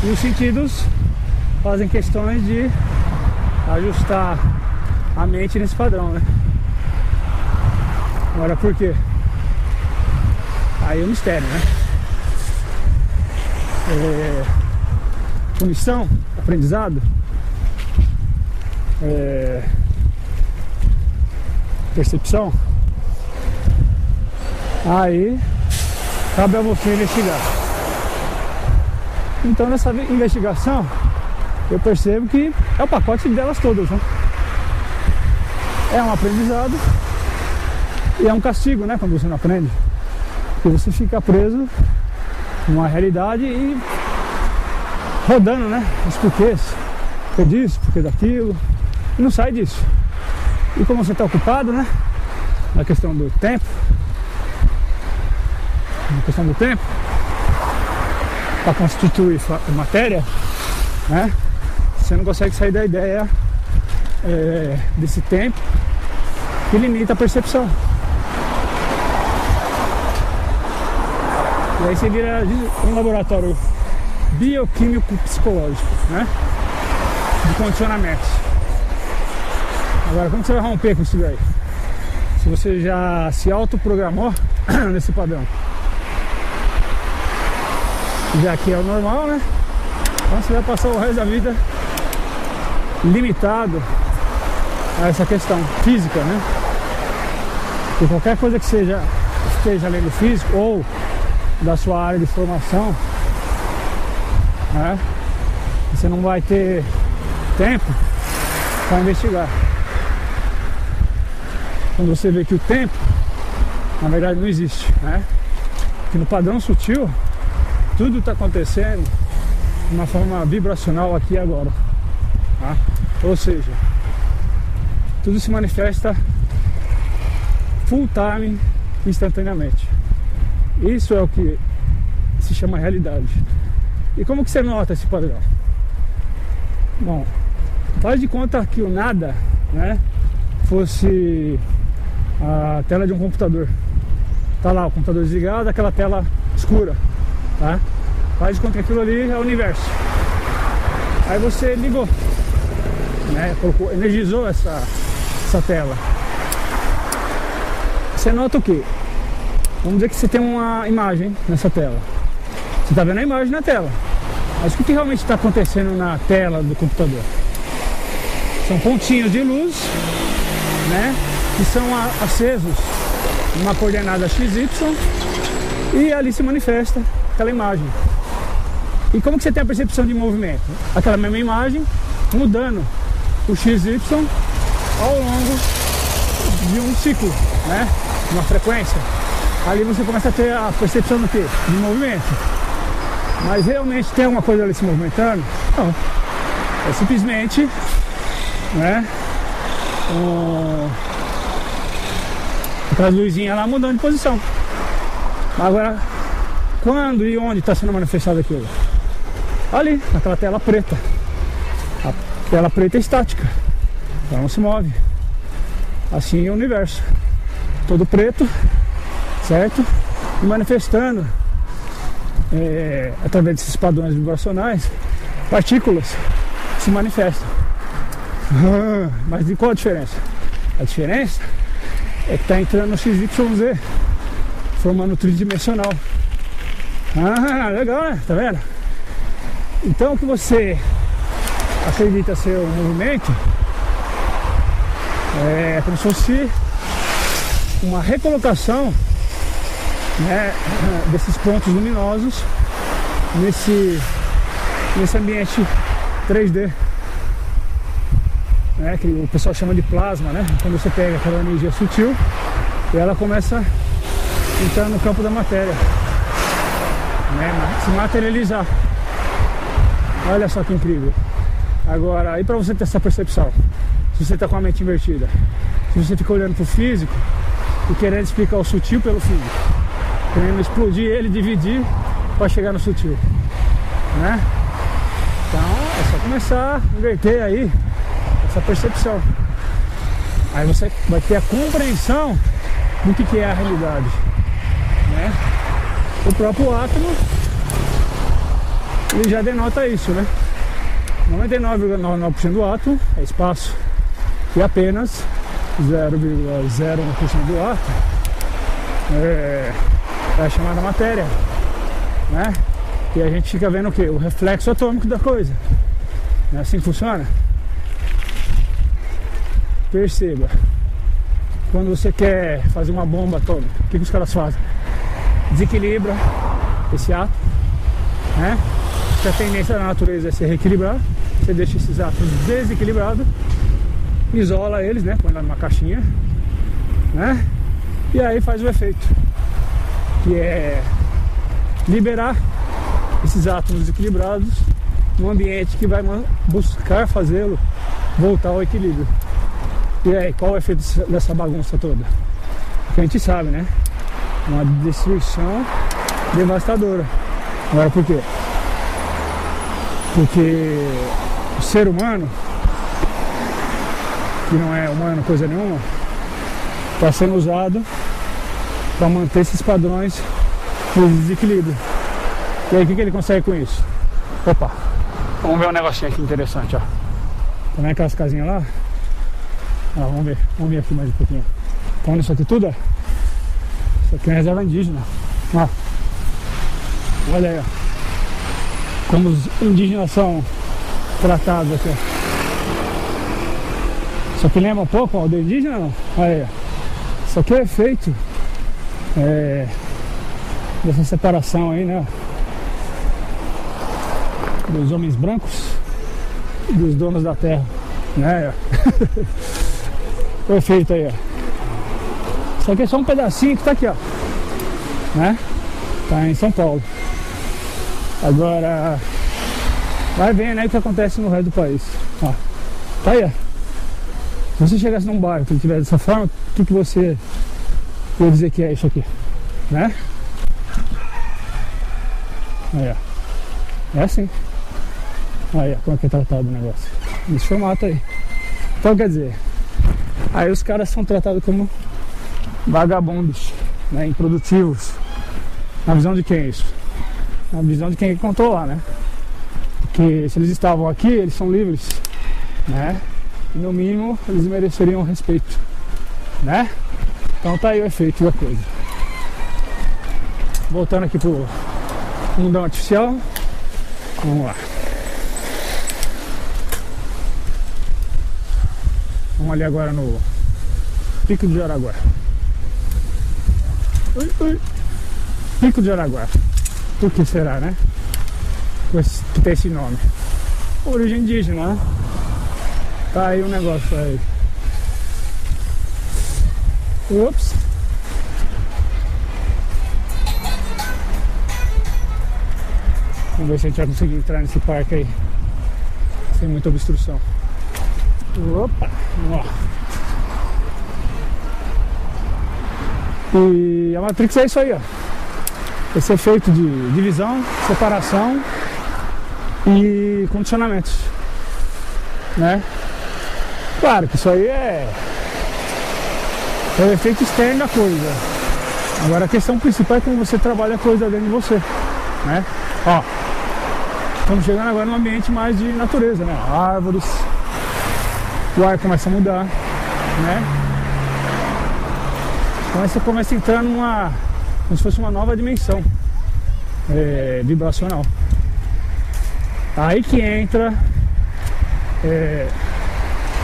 E os sentidos fazem questões de ajustar a mente nesse padrão, né? Agora, por quê? Aí é um mistério, né? Punição, aprendizado, percepção. Aí cabe a você investigar. Então, nessa investigação, eu percebo que é o pacote delas todas, né? É um aprendizado e é um castigo, né? Quando você não aprende, porque você fica preso numa realidade e rodando, né? Os porquês, porque disso, porque daquilo, e não sai disso. E como você está ocupado, né? Na questão do tempo, para constituir matéria, né? Você não consegue sair da ideia desse tempo que limita a percepção. E aí você vira um laboratório bioquímico psicológico, né? De condicionamentos. Agora, como você vai romper com isso daí? Se você já se autoprogramou nesse padrão. já que é o normal, né? Então você vai passar o resto da vida limitado a essa questão física, né? Porque qualquer coisa que esteja além do físico ou da sua área de formação, né? Você não vai ter tempo para investigar. Quando você vê que o tempo, na verdade, não existe, né? Que no padrão sutil, tudo está acontecendo de uma forma vibracional aqui e agora, tá? Ou seja, tudo se manifesta full time, instantaneamente. Isso é o que se chama realidade. E como que você nota esse padrão? Bom, faz de conta que o nada, né, fosse a tela de um computador. Tá lá o computador desligado, aquela tela escura, tá? Faz de conta que aquilo ali é o universo. Aí você ligou, né, colocou, energizou essa tela. Você nota o quê? Vamos dizer que você tem uma imagem nessa tela. Você está vendo a imagem na tela. Mas o que realmente está acontecendo na tela do computador? São pontinhos de luz, né, que são acesos numa coordenada XY e ali se manifesta aquela imagem. E como que você tem a percepção de movimento? Aquela mesma imagem mudando o XY ao longo de um ciclo, né, uma frequência. Ali você começa a ter a percepção do quê? De movimento. Mas realmente tem alguma coisa ali se movimentando? Não. É simplesmente, né, aquelas luzinhas lá mudando de posição. Agora, quando e onde está sendo manifestado aquilo? Ali, naquela tela preta. A tela preta é estática, ela não se move. Assim é o universo, todo preto, certo? E manifestando através desses padrões vibracionais, partículas se manifestam. Mas de qual a diferença? A diferença é que está entrando no XYZ, formando tridimensional. Legal, né? Tá vendo? Então o que você acredita ser um movimento é como se fosse uma recolocação, né, desses pontos luminosos nesse ambiente 3D, né, que o pessoal chama de plasma, né? Quando você pega aquela energia sutil e ela começa a entrar no campo da matéria, né, se materializar. Olha só que incrível. Agora, aí para você ter essa percepção, se você está com a mente invertida, se você fica olhando para o físico e querendo explicar o sutil pelo físico, querendo explodir ele, dividir para chegar no sutil, né? Então é só começar a inverter aí essa percepção. Aí você vai ter a compreensão do que é a realidade, né? O próprio átomo, ele já denota isso, né? 99,99% do átomo é espaço e apenas 0,01% do átomo é a chamada matéria, né? E a gente fica vendo o que? O reflexo atômico da coisa. Não é assim que funciona? Perceba, quando você quer fazer uma bomba atômica, o que os caras fazem? Desequilibra esse átomo, né? A tendência da natureza é se reequilibrar. Você deixa esses átomos desequilibrados, isola eles, né? Põe lá numa caixinha, né? E aí faz o efeito, que é liberar esses átomos desequilibrados num ambiente que vai buscar fazê-lo voltar ao equilíbrio. E aí, qual é o efeito dessa bagunça toda? Porque a gente sabe, né? Uma destruição devastadora. Agora, por quê? Porque o ser humano, que não é humano coisa nenhuma, está sendo usado para manter esses padrões de desequilíbrio. E aí o que ele consegue com isso? Opa, vamos ver um negocinho aqui interessante, ó. Tá vendo aquelas casinhas lá? Vamos ver aqui mais um pouquinho. Tá vendo isso aqui tudo? Isso aqui é uma reserva indígena. Ó. Olha aí, ó. Como os indígenas são tratados aqui. Isso aqui lembra um pouco a aldeia indígena, não? Aí, isso aqui é feito dessa separação aí, né? Dos homens brancos e dos donos da terra, né? Perfeito aí, ó. Isso aqui é só um pedacinho que tá aqui, ó, né? Tá em São Paulo. Agora vai vendo aí o que acontece no resto do país, ó. Tá aí, ó. Se você chegasse num bairro que tiver dessa forma, o que você ia dizer que é isso aqui, né? Aí, ó. É assim. Aí, ó, como é que é tratado o negócio. Nesse formato aí. Então, quer dizer, aí os caras são tratados como vagabundos, né? Improdutivos. Na visão de quem é isso? Na visão de quem controla, né? Porque se eles estavam aqui, eles são livres, né? E no mínimo, eles mereceriam respeito, né? Então tá aí o efeito da coisa. Voltando aqui pro mundão artificial. Vamos lá. Vamos ali agora no Pico de Jaraguá. Pico de Jaraguá. Por que será, né? Que tem esse nome. Origem indígena, né? Tá aí um negócio aí. Ups. Vamos ver se a gente vai conseguir entrar nesse parque aí sem muita obstrução. Opa! Ó. E a Matrix é isso aí, ó. Esse efeito de divisão, separação e condicionamentos, né? Claro que isso aí é o efeito externo da coisa. Agora a questão principal é como você trabalha a coisa dentro de você, né? Ó, estamos chegando agora num ambiente mais de natureza, né? Árvores, o ar começa a mudar, né? Então você começa a entrar numa, como se fosse uma nova dimensão vibracional. Aí que entra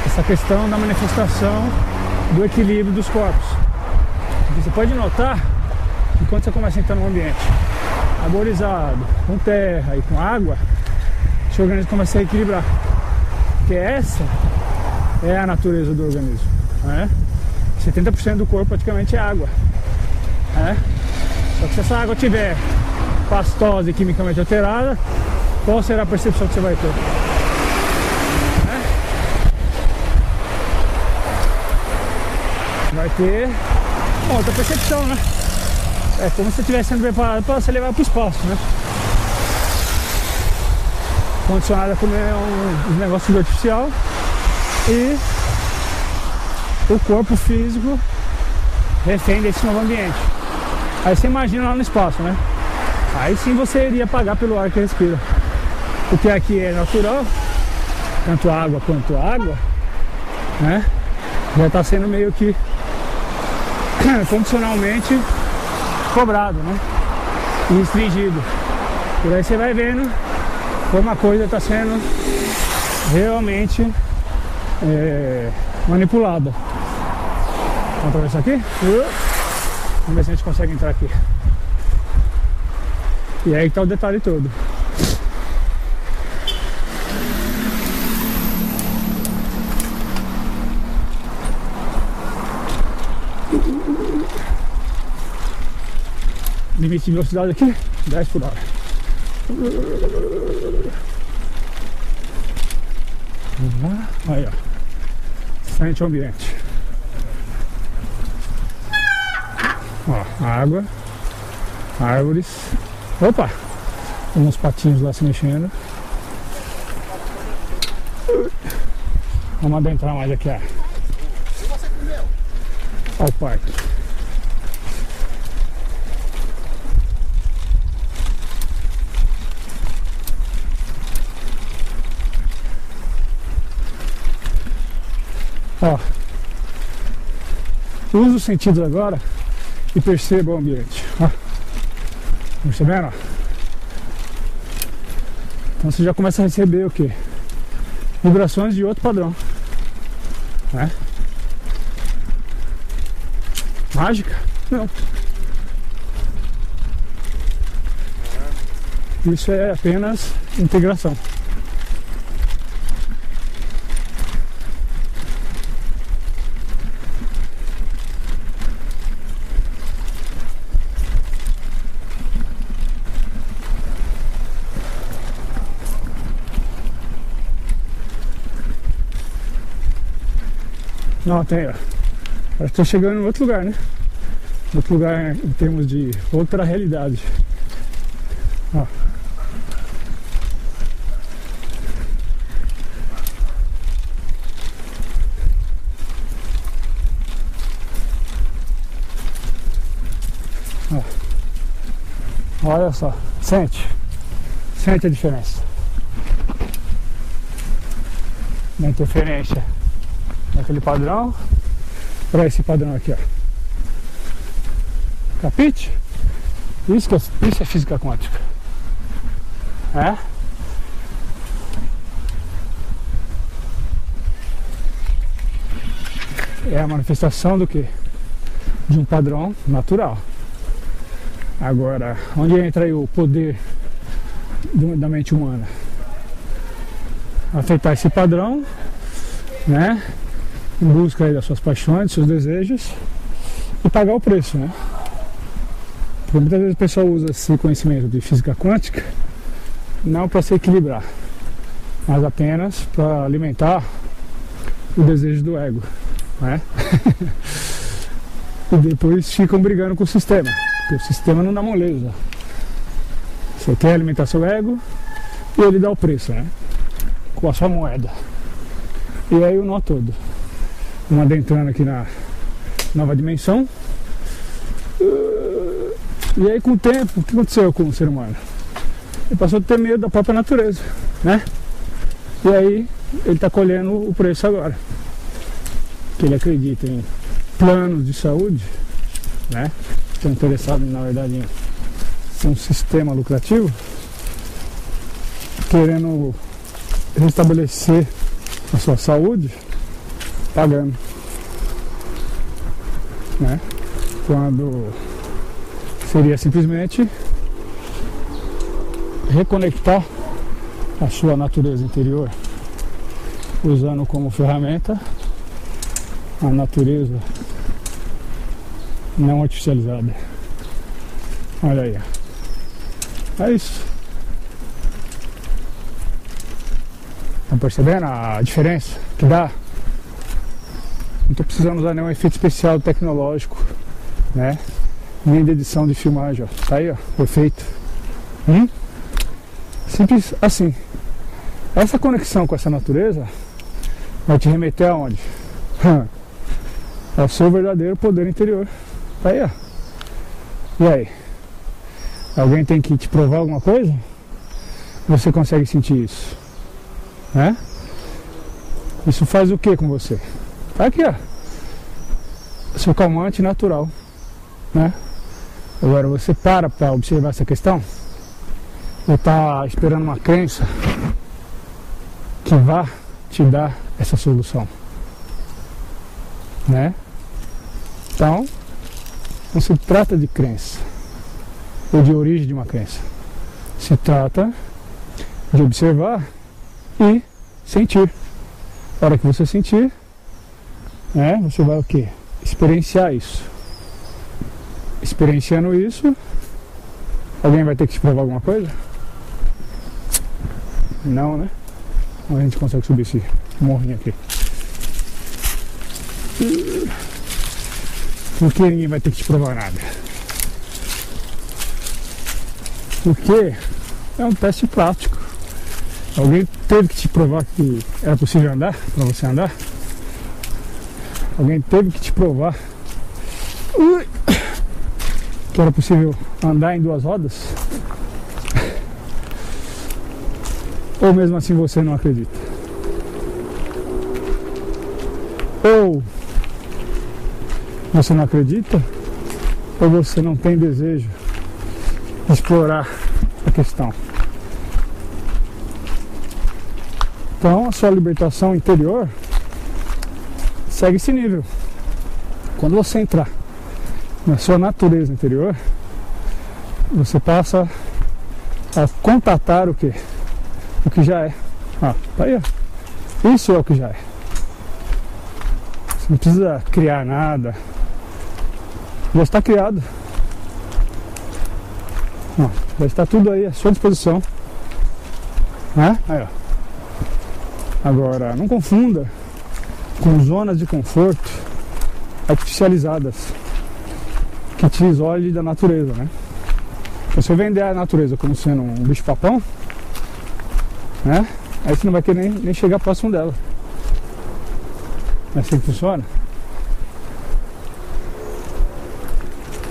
essa questão da manifestação do equilíbrio dos corpos. Porque você pode notar que quando você começa a entrar num ambiente arborizado, com terra e com água, seu organismo começa a equilibrar. Porque essa é a natureza do organismo, né? 70% do corpo praticamente é água, né? Só que se essa água tiver pastosa e quimicamente alterada, qual será a percepção que você vai ter? Né? Vai ter uma outra percepção, né? É como se você estivesse sendo preparado para você levar para o espaço, né? Condicionado a comer um negócio artificial e o corpo físico refém desse novo ambiente. Aí você imagina lá no espaço, né? Aí sim você iria pagar pelo ar que respira. Porque aqui é natural, tanto água quanto água, né? Já está sendo meio que condicionalmente cobrado, né? E restringido. E aí você vai vendo como a coisa está sendo realmente manipulada. Vamos atravessar aqui? Vamos ver se a gente consegue entrar aqui. E aí que tá o detalhe todo. Limite de velocidade aqui, 10 por hora. Aí, ó. Sente o ambiente. Ó, água, árvores. Opa! Tem uns patinhos lá se mexendo. Vamos adentrar mais aqui, ó. Olha o parque. Ó, use os sentidos agora e perceba o ambiente. Ó, percebendo? Então você já começa a receber o quê? Vibrações de outro padrão, né? Mágica? Não. Isso é apenas integração. Não, tem, ó. Eu estou chegando em outro lugar, né? Outro lugar em termos de outra realidade. Ó. Ó. Olha só, sente a diferença da interferência daquele padrão para esse padrão aqui, ó. Capite? Isso é física quântica. É a manifestação do que? De um padrão natural. Agora, onde entra aí o poder da mente humana? Aceitar esse padrão, né? Em busca aí das suas paixões, dos seus desejos e pagar o preço, né? Porque muitas vezes o pessoal usa esse conhecimento de física quântica não para se equilibrar, mas apenas para alimentar o desejo do ego, né? E depois ficam brigando com o sistema, porque o sistema não dá moleza. Você quer alimentar seu ego e ele dá o preço, né? Com a sua moeda. E aí o nó todo. Vamos adentrando aqui na nova dimensão. E aí com o tempo, o que aconteceu com o ser humano? Ele passou a ter medo da própria natureza, né? E aí ele está colhendo o preço agora. Que ele acredita em planos de saúde, né? Estão interessados na verdade em ser um sistema lucrativo, querendo restabelecer a sua saúde, pagando, né? Quando seria simplesmente reconectar a sua natureza interior, usando como ferramenta a natureza não artificializada. Olha aí, é isso. Estão percebendo a diferença que dá? Não estou precisando usar nenhum efeito especial tecnológico, né? Nem de edição de filmagem, ó. Tá aí, ó, perfeito. Simples assim. Essa conexão com essa natureza vai te remeter aonde? Ao seu verdadeiro poder interior. Tá aí, ó. E aí? Alguém tem que te provar alguma coisa? Você consegue sentir isso? Né? Isso faz o que com você? Tá aqui, ó. Seu calmante natural, né? Agora você para observar essa questão. Ou tá esperando uma crença que vá te dar essa solução, né? Então, não se trata de crença ou de origem de uma crença. Se trata de observar e sentir. Na hora que você sentir, né, você vai o quê? Experienciar isso. Experienciando isso, alguém vai ter que te provar alguma coisa? Não, né? Ou a gente consegue subir esse morrinho aqui? Porque ninguém vai ter que te provar nada. Porque é um teste prático. Alguém teve que te provar que era possível andar, para você andar? Alguém teve que te provar que era possível andar em duas rodas? Ou mesmo assim você não acredita? Ou você não acredita, ou você não tem desejo de explorar a questão. Então a sua libertação interior segue esse nível. Quando você entrar na sua natureza interior, você passa a contatar o que? O que já é. Ah, tá aí, ó. Isso é o que já é. Você não precisa criar nada. Já está criado. Ó, já está tudo aí à sua disposição. Né? Aí, ó. Agora, não confunda com zonas de conforto artificializadas que te isolem da natureza, né? Se você vender a natureza como sendo um bicho-papão, né? Aí você não vai querer nem chegar próximo dela. É assim que funciona.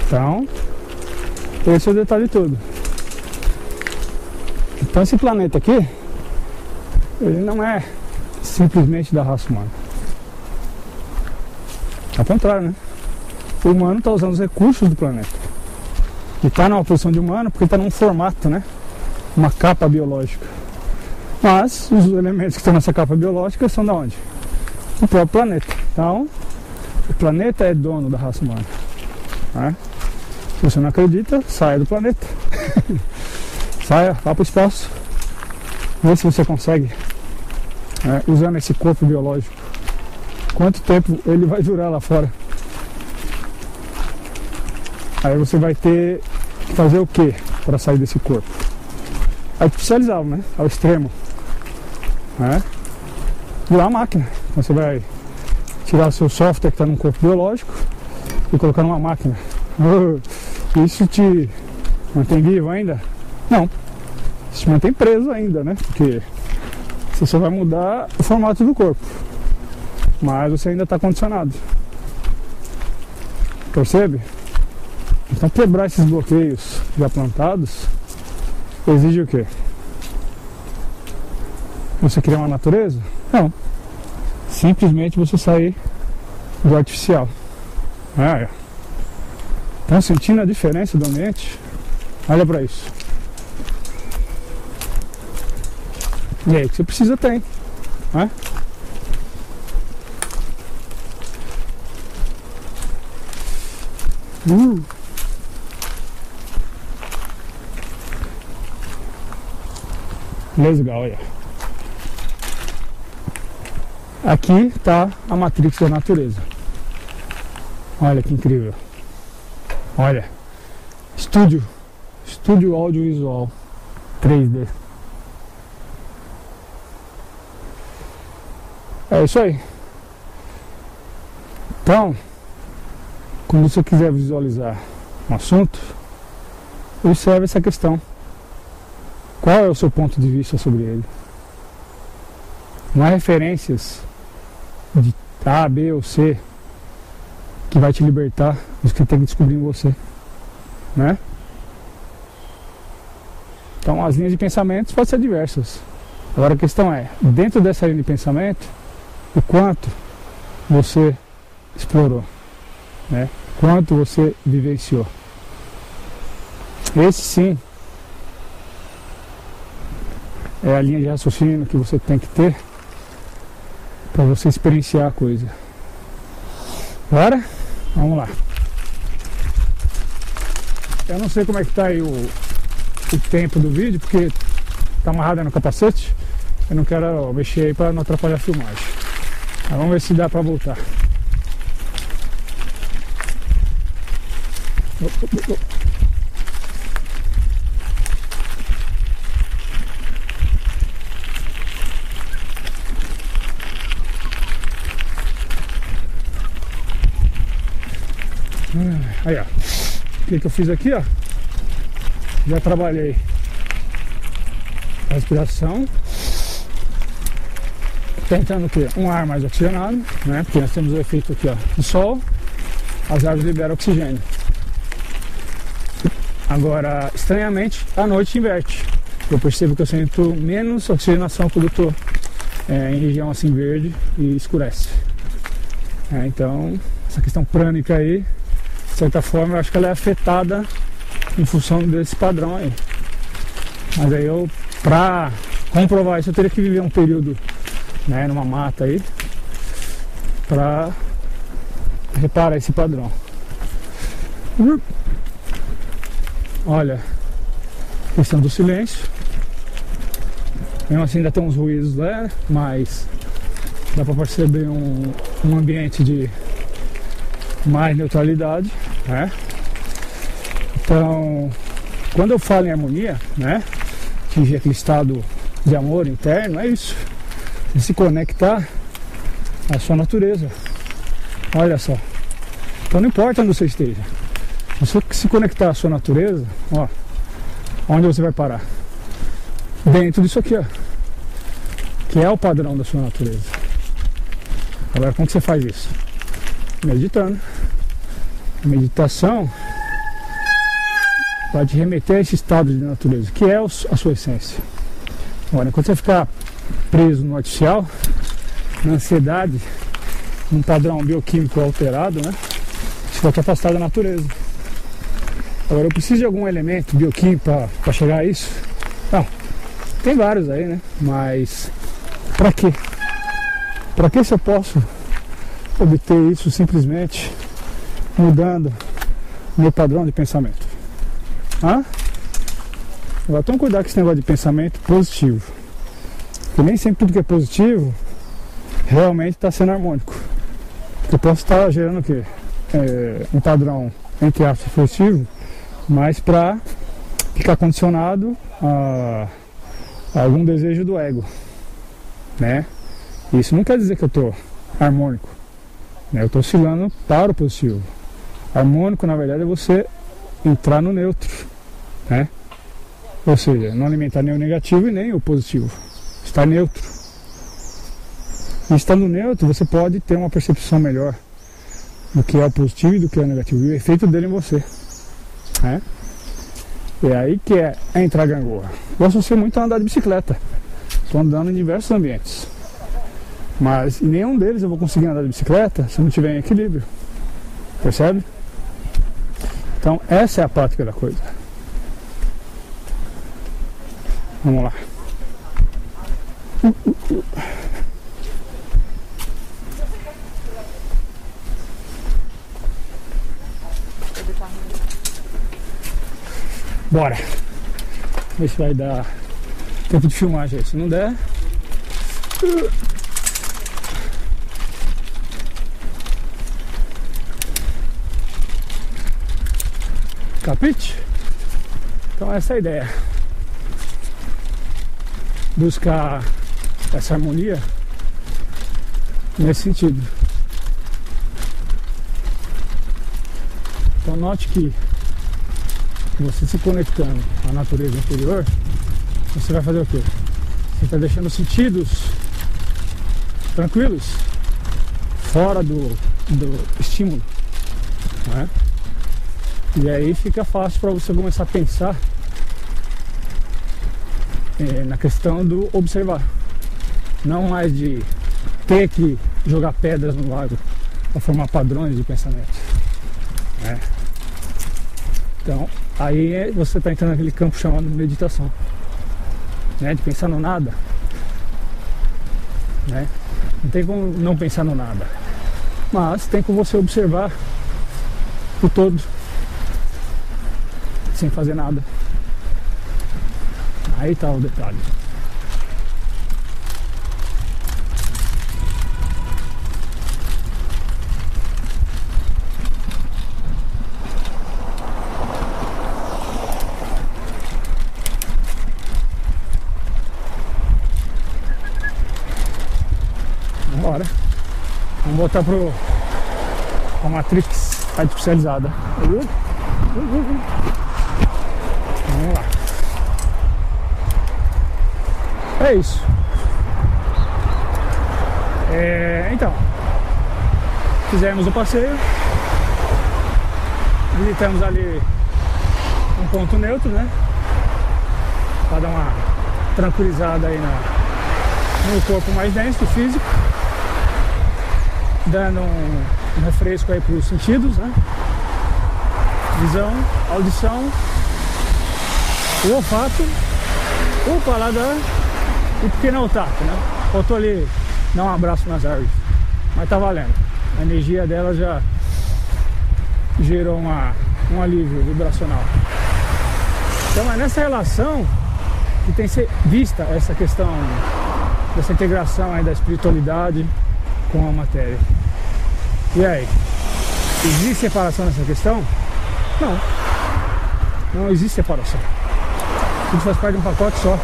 Então, esse é o detalhe todo. Então esse planeta aqui, ele não é simplesmente da raça humana. Ao contrário, né? O humano está usando os recursos do planeta. Ele está numa posição de humano porque está num formato, né? Uma capa biológica. Mas os elementos que estão nessa capa biológica são de onde? O próprio planeta. Então, o planeta é dono da raça humana. Né? Se você não acredita, saia do planeta. Saia, vá para o espaço. Vê se você consegue, usando esse corpo biológico, quanto tempo ele vai durar lá fora. Aí você vai ter que fazer o que para sair desse corpo? Artificializá-lo, né? Ao extremo. Virar uma máquina. Então você vai tirar o seu software que está num corpo biológico e colocar numa máquina. Isso te mantém vivo ainda? Não. Isso te mantém preso ainda, né? Porque você só vai mudar o formato do corpo. Mas você ainda está condicionado. Percebe? Então quebrar esses bloqueios já plantados exige o quê? Você criar uma natureza? Não. Simplesmente você sair do artificial. Então, sentindo a diferença do ambiente, olha para isso. E aí, o que você precisa tem. Legal, olha. Aqui está a matrix da natureza. Olha que incrível. Olha. Estúdio audiovisual 3D. É isso aí. Então, quando você quiser visualizar um assunto, observe essa questão. Qual é o seu ponto de vista sobre ele? Não há referências de A, B ou C que vai te libertar dos que tem que descobrir em você, né? Então as linhas de pensamentos podem ser diversas. Agora a questão é, dentro dessa linha de pensamento, o quanto você explorou, né? Quanto você vivenciou. Esse sim é a linha de raciocínio que você tem que ter para você experienciar a coisa. Bora? Vamos lá. Eu não sei como é que tá aí o tempo do vídeo, porque tá amarrado aí no capacete. Eu não quero mexer aí para não atrapalhar a filmagem. Mas vamos ver se dá para voltar. Aí, ó. O que eu fiz aqui, ó? Já trabalhei a respiração, tentando o quê? Um ar mais oxigenado, né? Porque nós temos o efeito aqui, ó, do sol, as árvores liberam oxigênio. Agora, estranhamente, à noite inverte. Eu percebo que eu sinto menos oxigenação quando eu estou em região assim verde e escurece. Então, essa questão prânica aí, de certa forma, eu acho que ela é afetada em função desse padrão aí. Mas aí pra comprovar isso, eu teria que viver um período né, numa mata aí, para reparar esse padrão. Olha, questão do silêncio. Mesmo assim ainda tem uns ruídos lá, mas dá para perceber um ambiente de mais neutralidade, né? Então, quando eu falo em harmonia, né, atingir aquele estado de amor interno, é isso. Você se conectar à sua natureza. Olha só. Então não importa onde você esteja. Se você se conectar à sua natureza, ó, onde você vai parar? Dentro disso aqui, ó, que é o padrão da sua natureza. Agora, como que você faz isso? Meditando. A meditação vai te remeter a esse estado de natureza, que é a sua essência. Agora, enquanto você ficar preso no artificial, na ansiedade, num padrão bioquímico alterado, né, você vai te afastar da natureza. Agora, eu preciso de algum elemento bioquímico para chegar a isso? Não, tem vários aí, né? Mas para quê? Para que se eu posso obter isso simplesmente mudando meu padrão de pensamento? Agora, toma cuidado com esse negócio de pensamento positivo, porque nem sempre tudo que é positivo realmente está sendo harmônico. Eu posso estar gerando o quê? Um padrão entre aspas positivo, mas para ficar condicionado a algum desejo do ego, né? Isso não quer dizer que eu estou harmônico, né? Eu estou oscilando para o positivo. Harmônico, na verdade, é você entrar no neutro, né? Ou seja, não alimentar nem o negativo e nem o positivo. Estar neutro. E estando neutro, você pode ter uma percepção melhor do que é o positivo e do que é o negativo, e o efeito dele em você, né? É aí que é entrar gangorra. Gosto de ser muito a andar de bicicleta. Estou andando em diversos ambientes, mas em nenhum deles eu vou conseguir andar de bicicleta se não tiver em equilíbrio. Percebe? Então essa é a prática da coisa. Vamos lá. Bora. Ver se vai dar tempo de filmagem aí. Se não der, capite? Então essa é a ideia. Buscar essa harmonia nesse sentido. Então note que você se conectando à natureza interior, você vai fazer o quê? Você está deixando os sentidos tranquilos, fora do estímulo, né? E aí fica fácil para você começar a pensar na questão do observar, não mais de ter que jogar pedras no lago para formar padrões de pensamento, né? Então aí você está entrando naquele campo chamado de meditação, né? De pensar no nada, né? Não tem como não pensar no nada, mas tem como você observar o todo sem fazer nada. Aí tá o detalhe. Vambora. Vamos botar a Matrix artificializada. Vamos lá. É isso. Então, fizemos o passeio, visitamos ali um ponto neutro, né? Para dar uma tranquilizada aí no corpo mais denso, físico, dando um refresco aí para os sentidos, né? Visão, audição, o olfato, o paladar e por que não o tato, né? Faltou ali dar um abraço nas árvores. Mas tá valendo. A energia dela já gerou um alívio vibracional. Então é nessa relação que tem que ser vista essa questão dessa integração aí da espiritualidade com a matéria. E aí? Existe separação nessa questão? Não. Não existe separação. Tudo faz parte de um pacote só.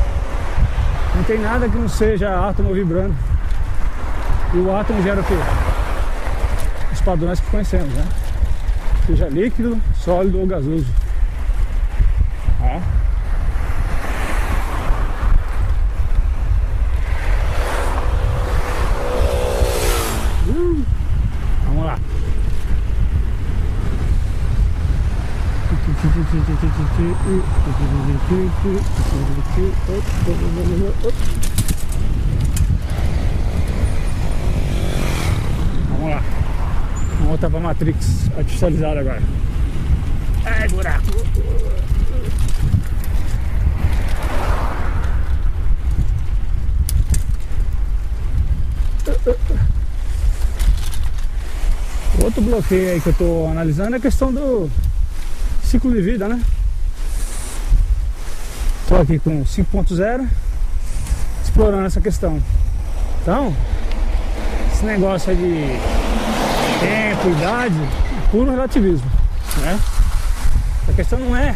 Não tem nada que não seja átomo vibrando. E o átomo gera o quê? Os padrões que conhecemos, né? Seja líquido, sólido ou gasoso. Tá? Vamos lá. Vamos lá. Vamos voltar para a Matrix artificializada agora. Ai, buraco. Outro bloqueio aí que eu estou analisando é a questão do ciclo de vida, né? Estou aqui com 5.0 explorando essa questão. Então, esse negócio aí de tempo, idade, é puro relativismo, né? A questão não é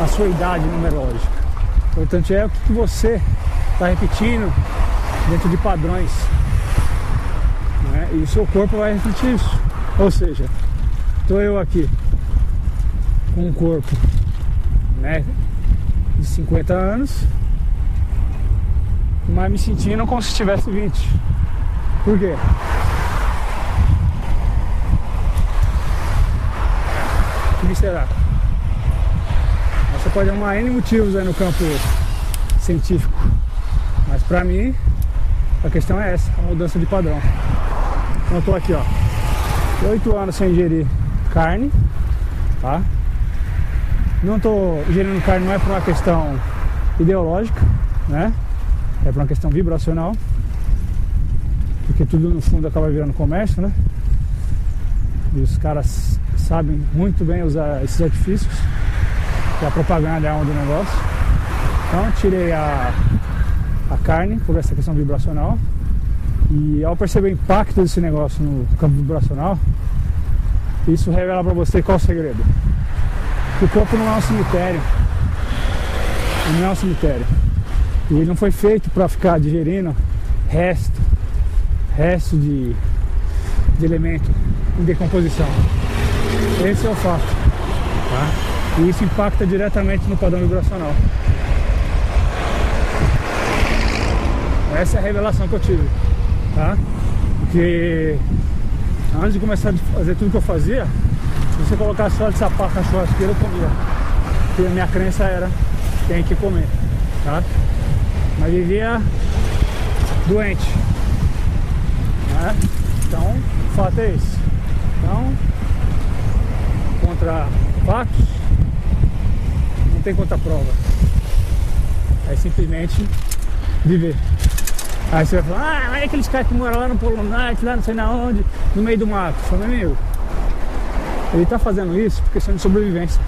a sua idade numerológica. O importante é o que você está repetindo dentro de padrões, né? E o seu corpo vai refletir isso. Ou seja, estou eu aqui com um corpo, né, de 50 anos, mas me sentindo como se tivesse 20. Por quê? O que será? Você pode arrumar N motivos aí no campo científico, mas pra mim a questão é essa, a mudança de padrão. Então eu tô aqui, ó, 8 anos sem ingerir carne, tá? Não estou ingerindo carne, não é por uma questão ideológica, né? É por uma questão vibracional, porque tudo no fundo acaba virando comércio, né? E os caras sabem muito bem usar esses artifícios, que a propaganda é a alma do negócio. Então tirei a carne por essa questão vibracional, e ao perceber o impacto desse negócio no campo vibracional, isso revela para você qual é o segredo. O corpo não é um cemitério. Ele não é um cemitério. E ele não foi feito para ficar digerindo resto de elemento em decomposição. Esse é o fato, tá? E isso impacta diretamente no padrão vibracional. Essa é a revelação que eu tive, tá? Porque antes de começar a fazer tudo que eu fazia, se você colocasse só de sapato na churrasqueira, eu comia. Porque a minha crença era, tem que comer, tá? Mas vivia doente, né? Então, o fato é esse. Então, contra fatos, não tem contraprova. É simplesmente viver. Aí você vai falar, olha aqueles caras que moram lá no Polo Norte, lá não sei na onde, no meio do mato. Eu falei, meu, ele está fazendo isso por questão de sobrevivência.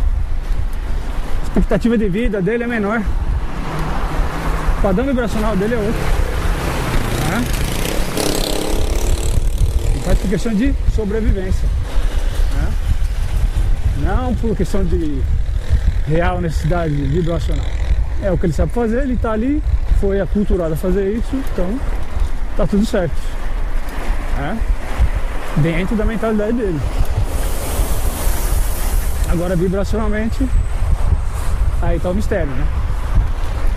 A expectativa de vida dele é menor. O padrão vibracional dele é outro. Né? Ele faz por questão de sobrevivência. Né? Não por questão de real necessidade vibracional. É o que ele sabe fazer, ele está ali, foi aculturado a fazer isso, então tá tudo certo. Né? Dentro da mentalidade dele. Agora, vibracionalmente, aí tá o mistério, né?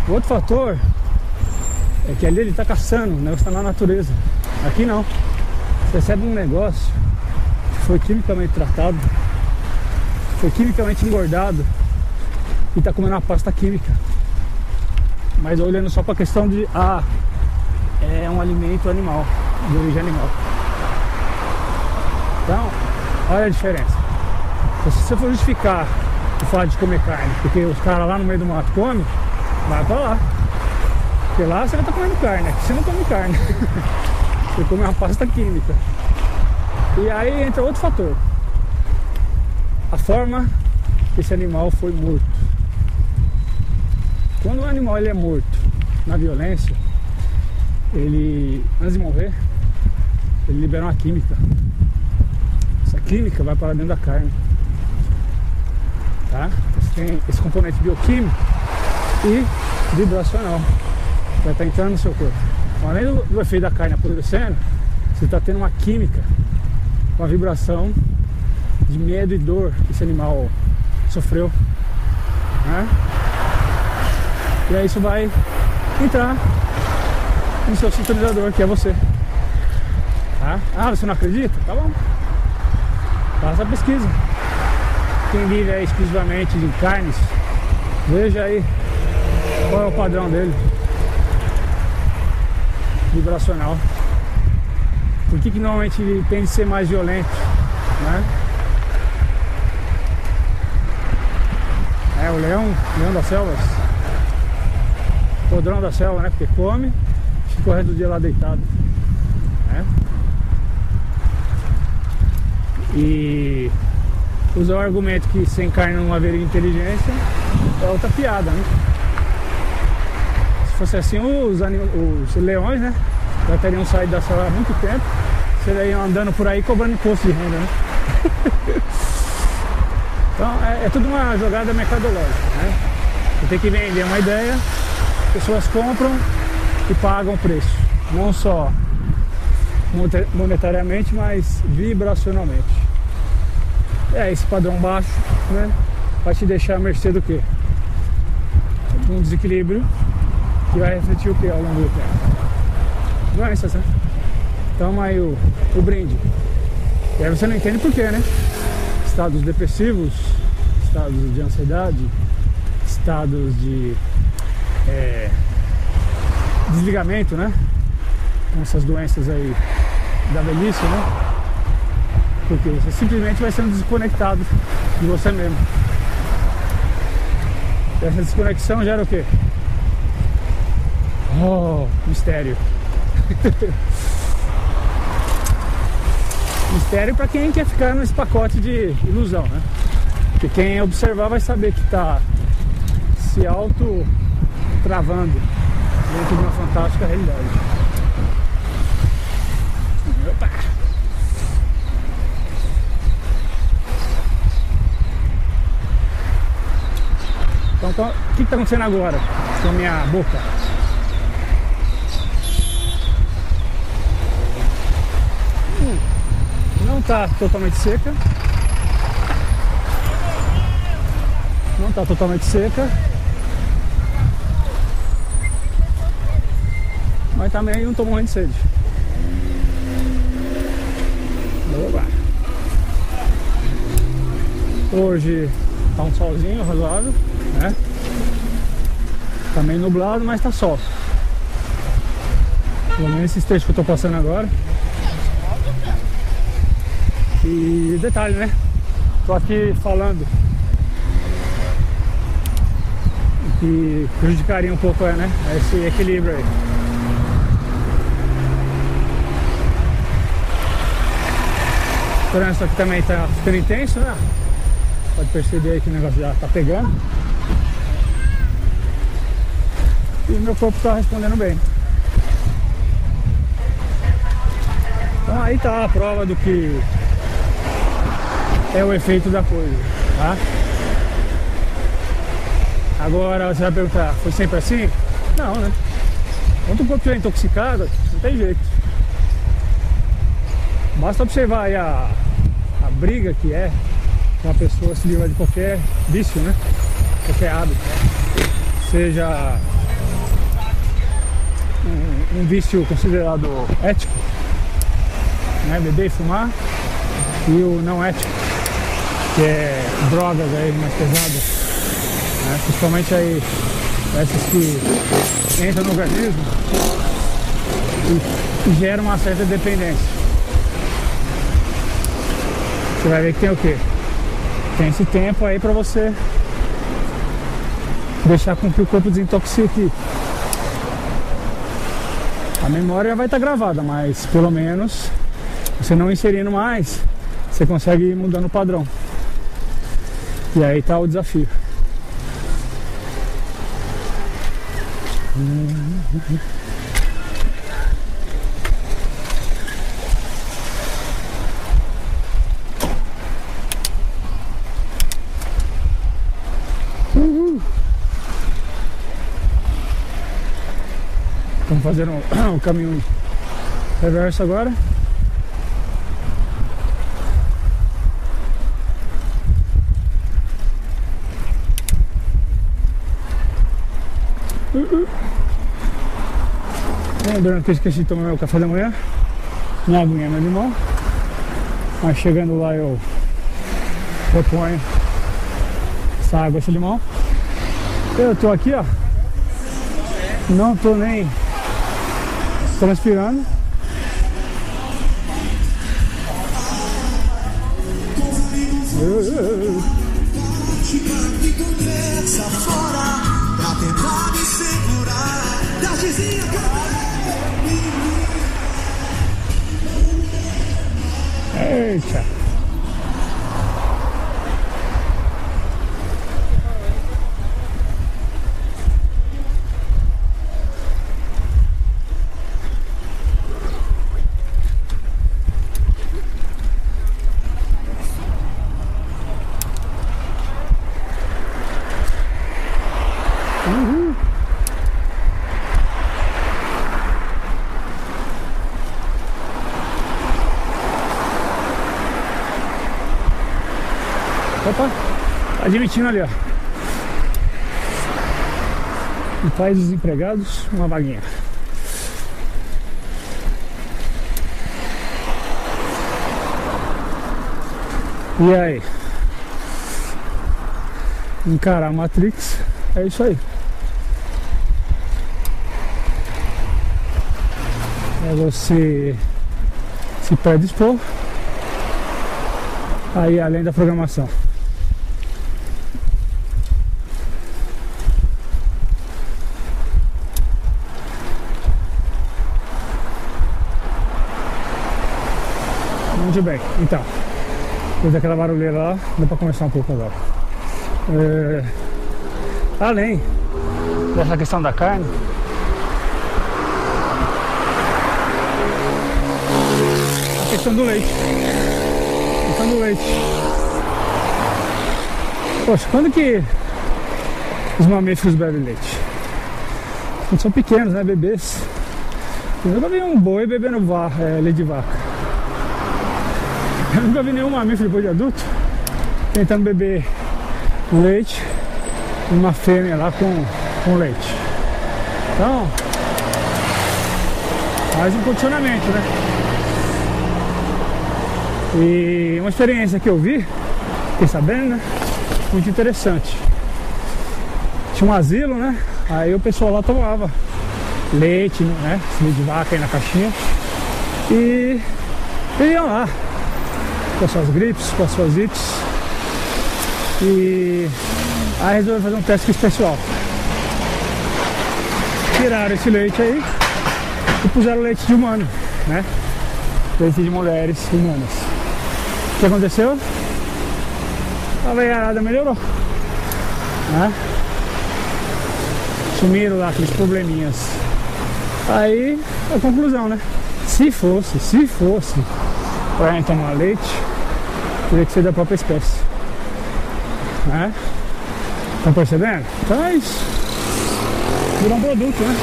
O outro fator é que ali ele tá caçando, o negócio tá na natureza. Aqui não. Você recebe um negócio que foi quimicamente tratado, foi quimicamente engordado e tá comendo uma pasta química. Mas olhando só pra questão de, é um alimento animal, de origem animal. Então, olha a diferença. Se você for justificar o fato de comer carne, porque os caras lá no meio do mato comem, vai pra lá. Porque lá você vai estar comendo carne, aqui você não come carne. Você come uma pasta química. E aí entra outro fator. A forma que esse animal foi morto. Quando o animal ele é morto na violência, ele, antes de morrer, ele libera uma química. Essa química vai para dentro da carne. Tá? Você tem esse componente bioquímico e vibracional que vai estar entrando no seu corpo. Então, além do efeito da carne apodrecendo, você está tendo uma química, uma vibração de medo e dor que esse animal sofreu, né? E aí isso vai entrar no seu sintonizador, que é você. Tá? Ah, você não acredita? Tá bom. Faça a pesquisa. Quem vive aí exclusivamente de carnes, veja aí qual é o padrão dele vibracional. Por que normalmente ele tende a ser mais violento, né? É o leão das selvas, podrão da selva, né? Porque come, fica o resto do dia lá deitado, né? E usa o argumento que sem carne não haveria inteligência, é outra piada, né? Se fosse assim, os leões, né, já teriam saído da selva há muito tempo, seriam andando por aí cobrando imposto de renda, né? Então é tudo uma jogada mercadológica, né? Você tem que vender uma ideia, as pessoas compram e pagam o preço, não só monetariamente, mas vibracionalmente. É esse padrão baixo, né? Vai te deixar à mercê do quê? Um desequilíbrio que vai refletir o que ao longo do tempo? Doenças, né? Toma aí o brinde. E aí você não entende por quê, né? Estados depressivos, estados de ansiedade, estados de desligamento, né? Com essas doenças aí da velhice, né? Porque você simplesmente vai sendo desconectado de você mesmo. E essa desconexão gera o quê? Oh, mistério. Mistério para quem quer ficar nesse pacote de ilusão, né? Porque quem observar vai saber que está se auto-travando dentro de uma fantástica realidade. Opa! Então, o que está acontecendo agora com a minha boca? Não está totalmente seca. Não está totalmente seca. Mas também não estou morrendo de sede. Boa. Hoje está um solzinho razoável, né? Tá meio nublado, mas tá sol. Pelo menos esses trechos que eu tô passando agora. E detalhe, né? Tô aqui falando que prejudicaria um pouco, né? Esse equilíbrio aí. O trânsito aqui também tá ficando intenso, né? Pode perceber aí que o negócio já tá pegando. E o meu corpo tá respondendo bem. Então aí tá a prova do que é o efeito da coisa, tá? Agora você vai perguntar, foi sempre assim? Não, né? Quando o corpo estiver intoxicado, não tem jeito. Basta observar aí a briga que é uma pessoa se livrar de qualquer vício, né? Qualquer hábito. Seja um vício considerado ético, né? Beber e fumar, e o não ético, que é drogas aí mais pesadas, né? Principalmente aí essas que entram no organismo e geram uma certa dependência. Você vai ver que tem o quê? Tem esse tempo aí pra você deixar com que o corpo desintoxique. A memória vai estar gravada, mas pelo menos você não inserindo mais, você consegue ir mudando o padrão. E aí tá o desafio. Estamos fazendo o caminho reverso agora. Lembrando que eu esqueci de tomar meu café da manhã. Minha aguinha, meu limão. Mas chegando lá eu reponho essa água, esse limão. Eu tô aqui, ó. Não tô nem transpirando. Eita. Opa, admitindo ali, ó. No país dos empregados, uma vaguinha. E aí? Encarar a Matrix, é isso aí. É você se predispor aí além da programação. Muito bem, então, depois daquela barulheira lá, dá para começar um pouco agora. Além dessa questão da carne, a questão do leite. Poxa, quando que os mamíferos bebem leite? Quando são pequenos, né, bebês. Eu nunca vi um boi bebendo leite de vaca. Eu nunca vi nenhum mamífero depois de adulto tentando beber leite e uma fêmea lá com leite. Então, faz um condicionamento, né? E uma experiência que eu vi, fiquei sabendo, né? Muito interessante. Tinha um asilo, né? Aí o pessoal lá tomava leite, né? Leite de vaca aí na caixinha. E iam lá com as suas gripes, com as suas ites. E aí resolveram fazer um teste especial. Tiraram esse leite aí e puseram leite de humano, né? Leite de mulheres humanas. O que aconteceu? A veiarada melhorou, né? Sumiram lá aqueles probleminhas. Aí a conclusão, né? Se fosse pra gente tomar leite, teria que ser da própria espécie, né? Estão percebendo? Então é isso. Virou um produto, né?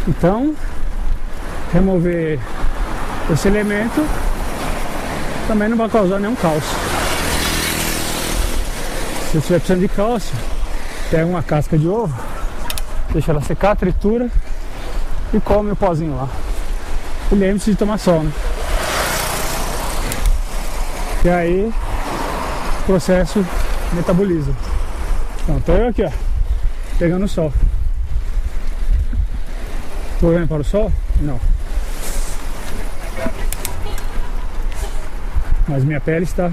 Então, remover esse elemento também não vai causar nenhum cálcio. Se você estiver precisando de cálcio, pega uma casca de ovo, deixa ela secar, tritura e come o pozinho lá. E lembre-se de tomar sol, né? E aí o processo metaboliza. Então tô eu aqui, ó, pegando o sol. Tô olhando para o sol? Não. mas minha pele está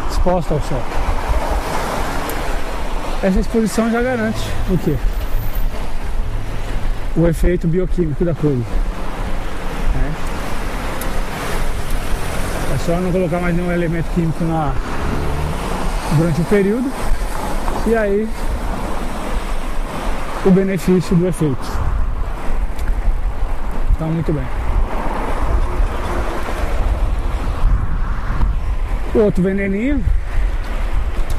exposta ao sol. Essa exposição já garante o quê? O efeito bioquímico da coisa. É só não colocar mais nenhum elemento químico durante o período, e aí o benefício do efeito. Então, muito bem. O outro veneninho,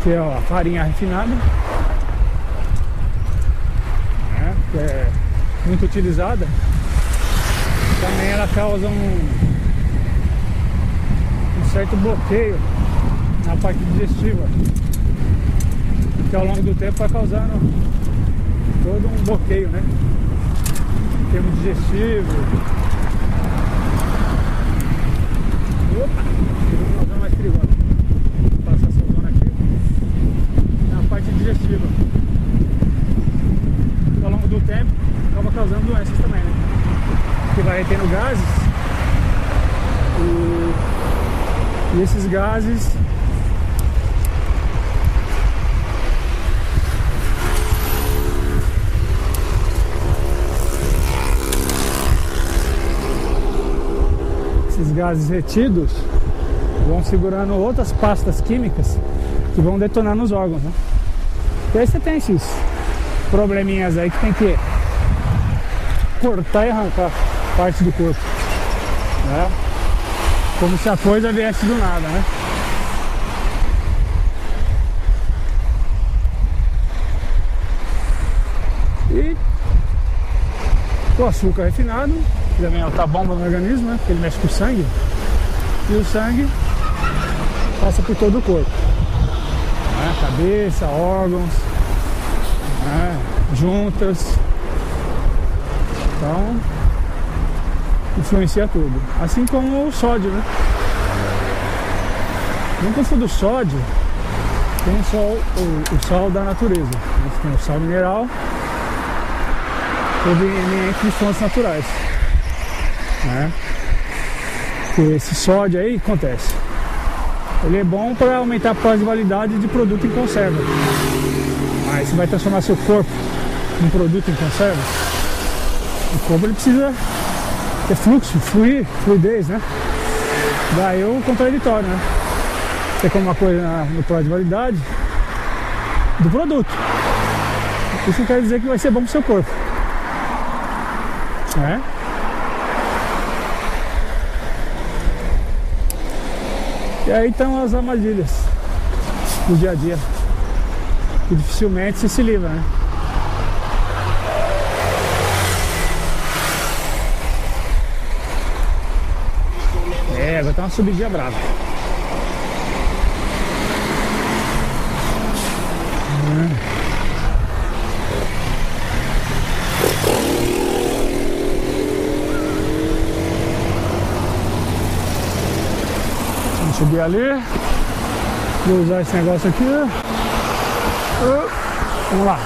que é a farinha refinada, que é muito utilizada, também ela causa um certo bloqueio na parte digestiva, que ao longo do tempo vai causando todo um bloqueio, né? Em termos digestivo. Opa! Uma zona mais perigosa. Vou passar essa zona aqui na parte digestiva. Ao longo do tempo acaba causando doenças também, né? Porque vai retendo gases e esses gases retidos vão segurando outras pastas químicas que vão detonar nos órgãos, né? E aí você tem esses probleminhas aí que tem que cortar e arrancar parte do corpo, né? Como se a coisa viesse do nada, né? E o açúcar refinado, que também é outra bomba no organismo, né? Porque ele mexe com o sangue, e o sangue passa por todo o corpo, né? Cabeça, órgãos, né? Juntas. Então influencia tudo, assim como o sódio, né? Não confundo o sódio com o sal da natureza. Nós temos o sal mineral, proveniente de fontes naturais, né? E esse sódio aí, acontece, ele é bom para aumentar a prazo de validade de produto em conserva, mas você vai transformar seu corpo em produto em conserva. O corpo ele precisa ter fluxo, fluidez, né? Daí o contraditório, né? Você come uma coisa no prazo de validade do produto, isso não quer dizer que vai ser bom pro seu corpo, né? E aí estão as armadilhas do dia a dia, que dificilmente você se livra, né? Agora tá uma subidinha brava. Vamos subir ali. Vou usar esse negócio aqui. Vamos lá.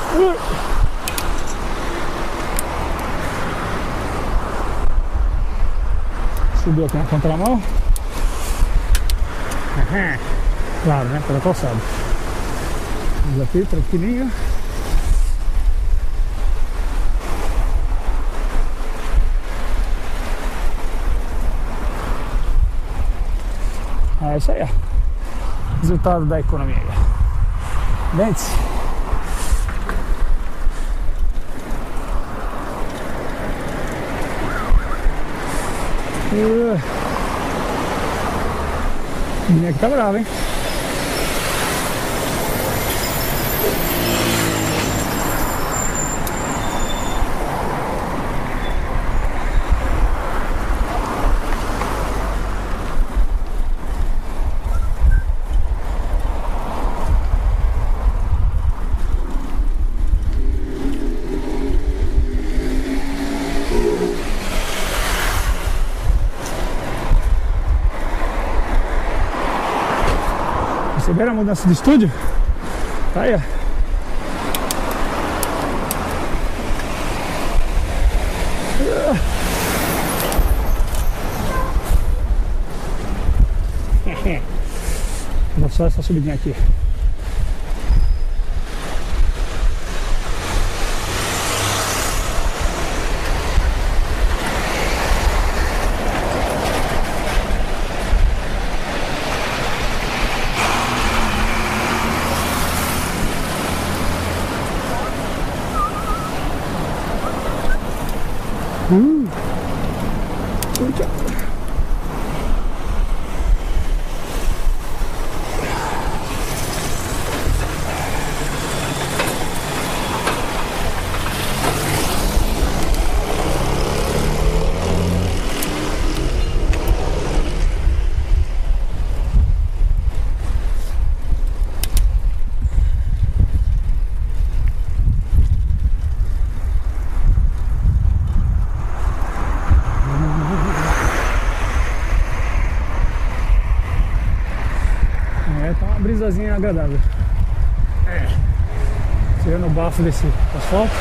Subiu aqui na contramão. Claro, né? Pela calçada. Vamos aqui, tranquilinho. É isso aí, ó. Resultado da economia. Dentes. O menino aqui tá bravo, hein? Perceberam a mudança de estúdio? Tá aí, ó. Vou só essa subidinha aqui. Tá uma brisazinha agradável. Tirando o bafo desse asfalto.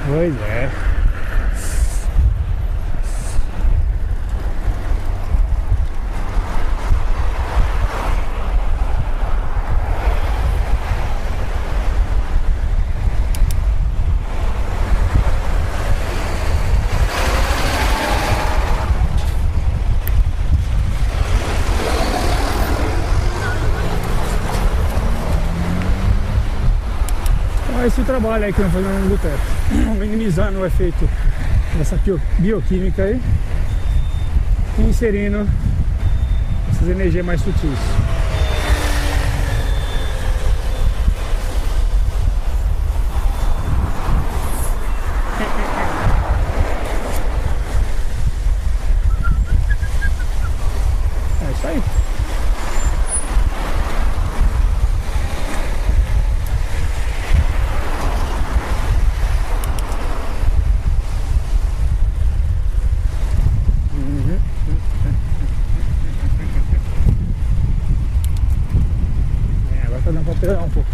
Pois é. Esse trabalho aí que eu vou fazendo no boteco, minimizando o efeito dessa bioquímica aí e inserindo essas energias mais sutis. É isso aí. Agora tá dando pra pedalar um pouco.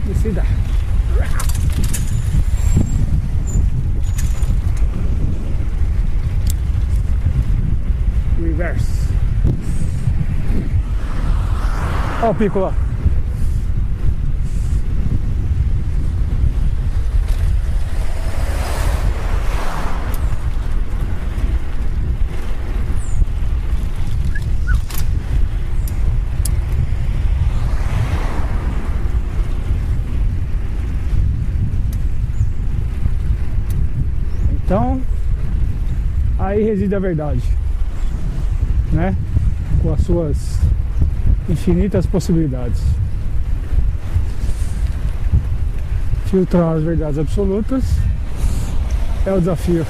Descida. Reverse. Olha o pico lá. Então, aí reside a verdade, né? Com as suas infinitas possibilidades. Filtrar as verdades absolutas é o desafio.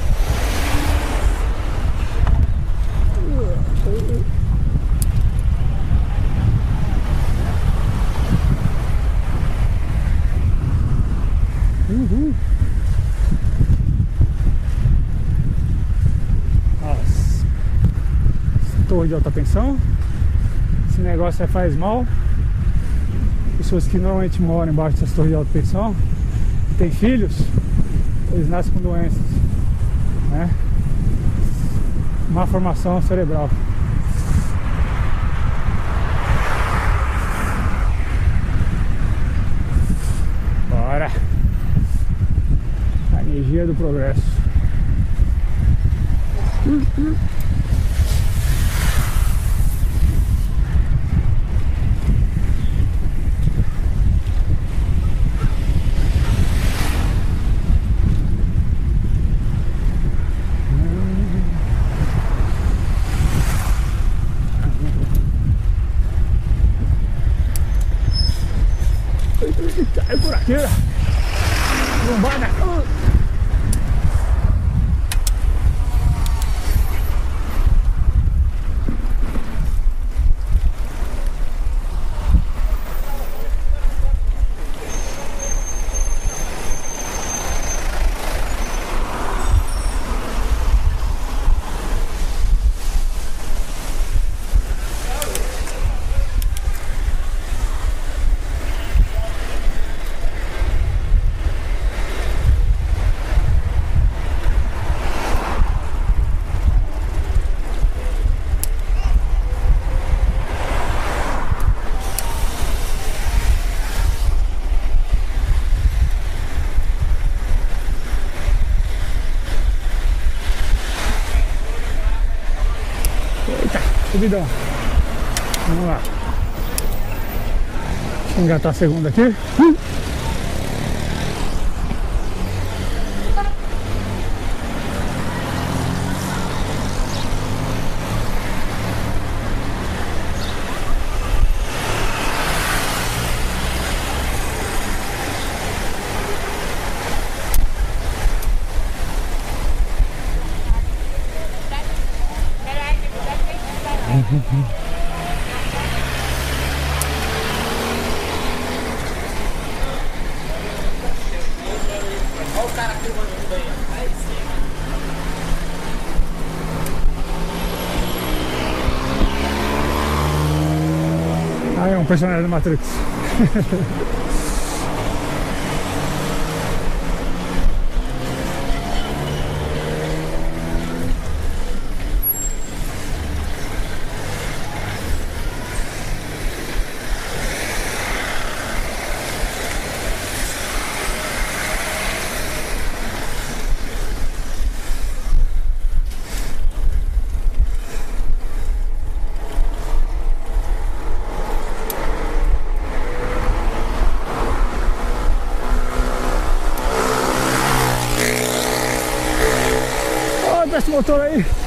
Torre de alta tensão. Esse negócio faz mal. Pessoas que normalmente moram embaixo dessa torre de alta tensão, têm filhos, eles nascem com doenças, né? Má formação cerebral. Bora! A energia do progresso. Cai por aqui, lombada. Subidão. Vamos lá. Deixa eu engatar a segunda aqui. Ah, é um personagem da Matrix. Desce o motor aí.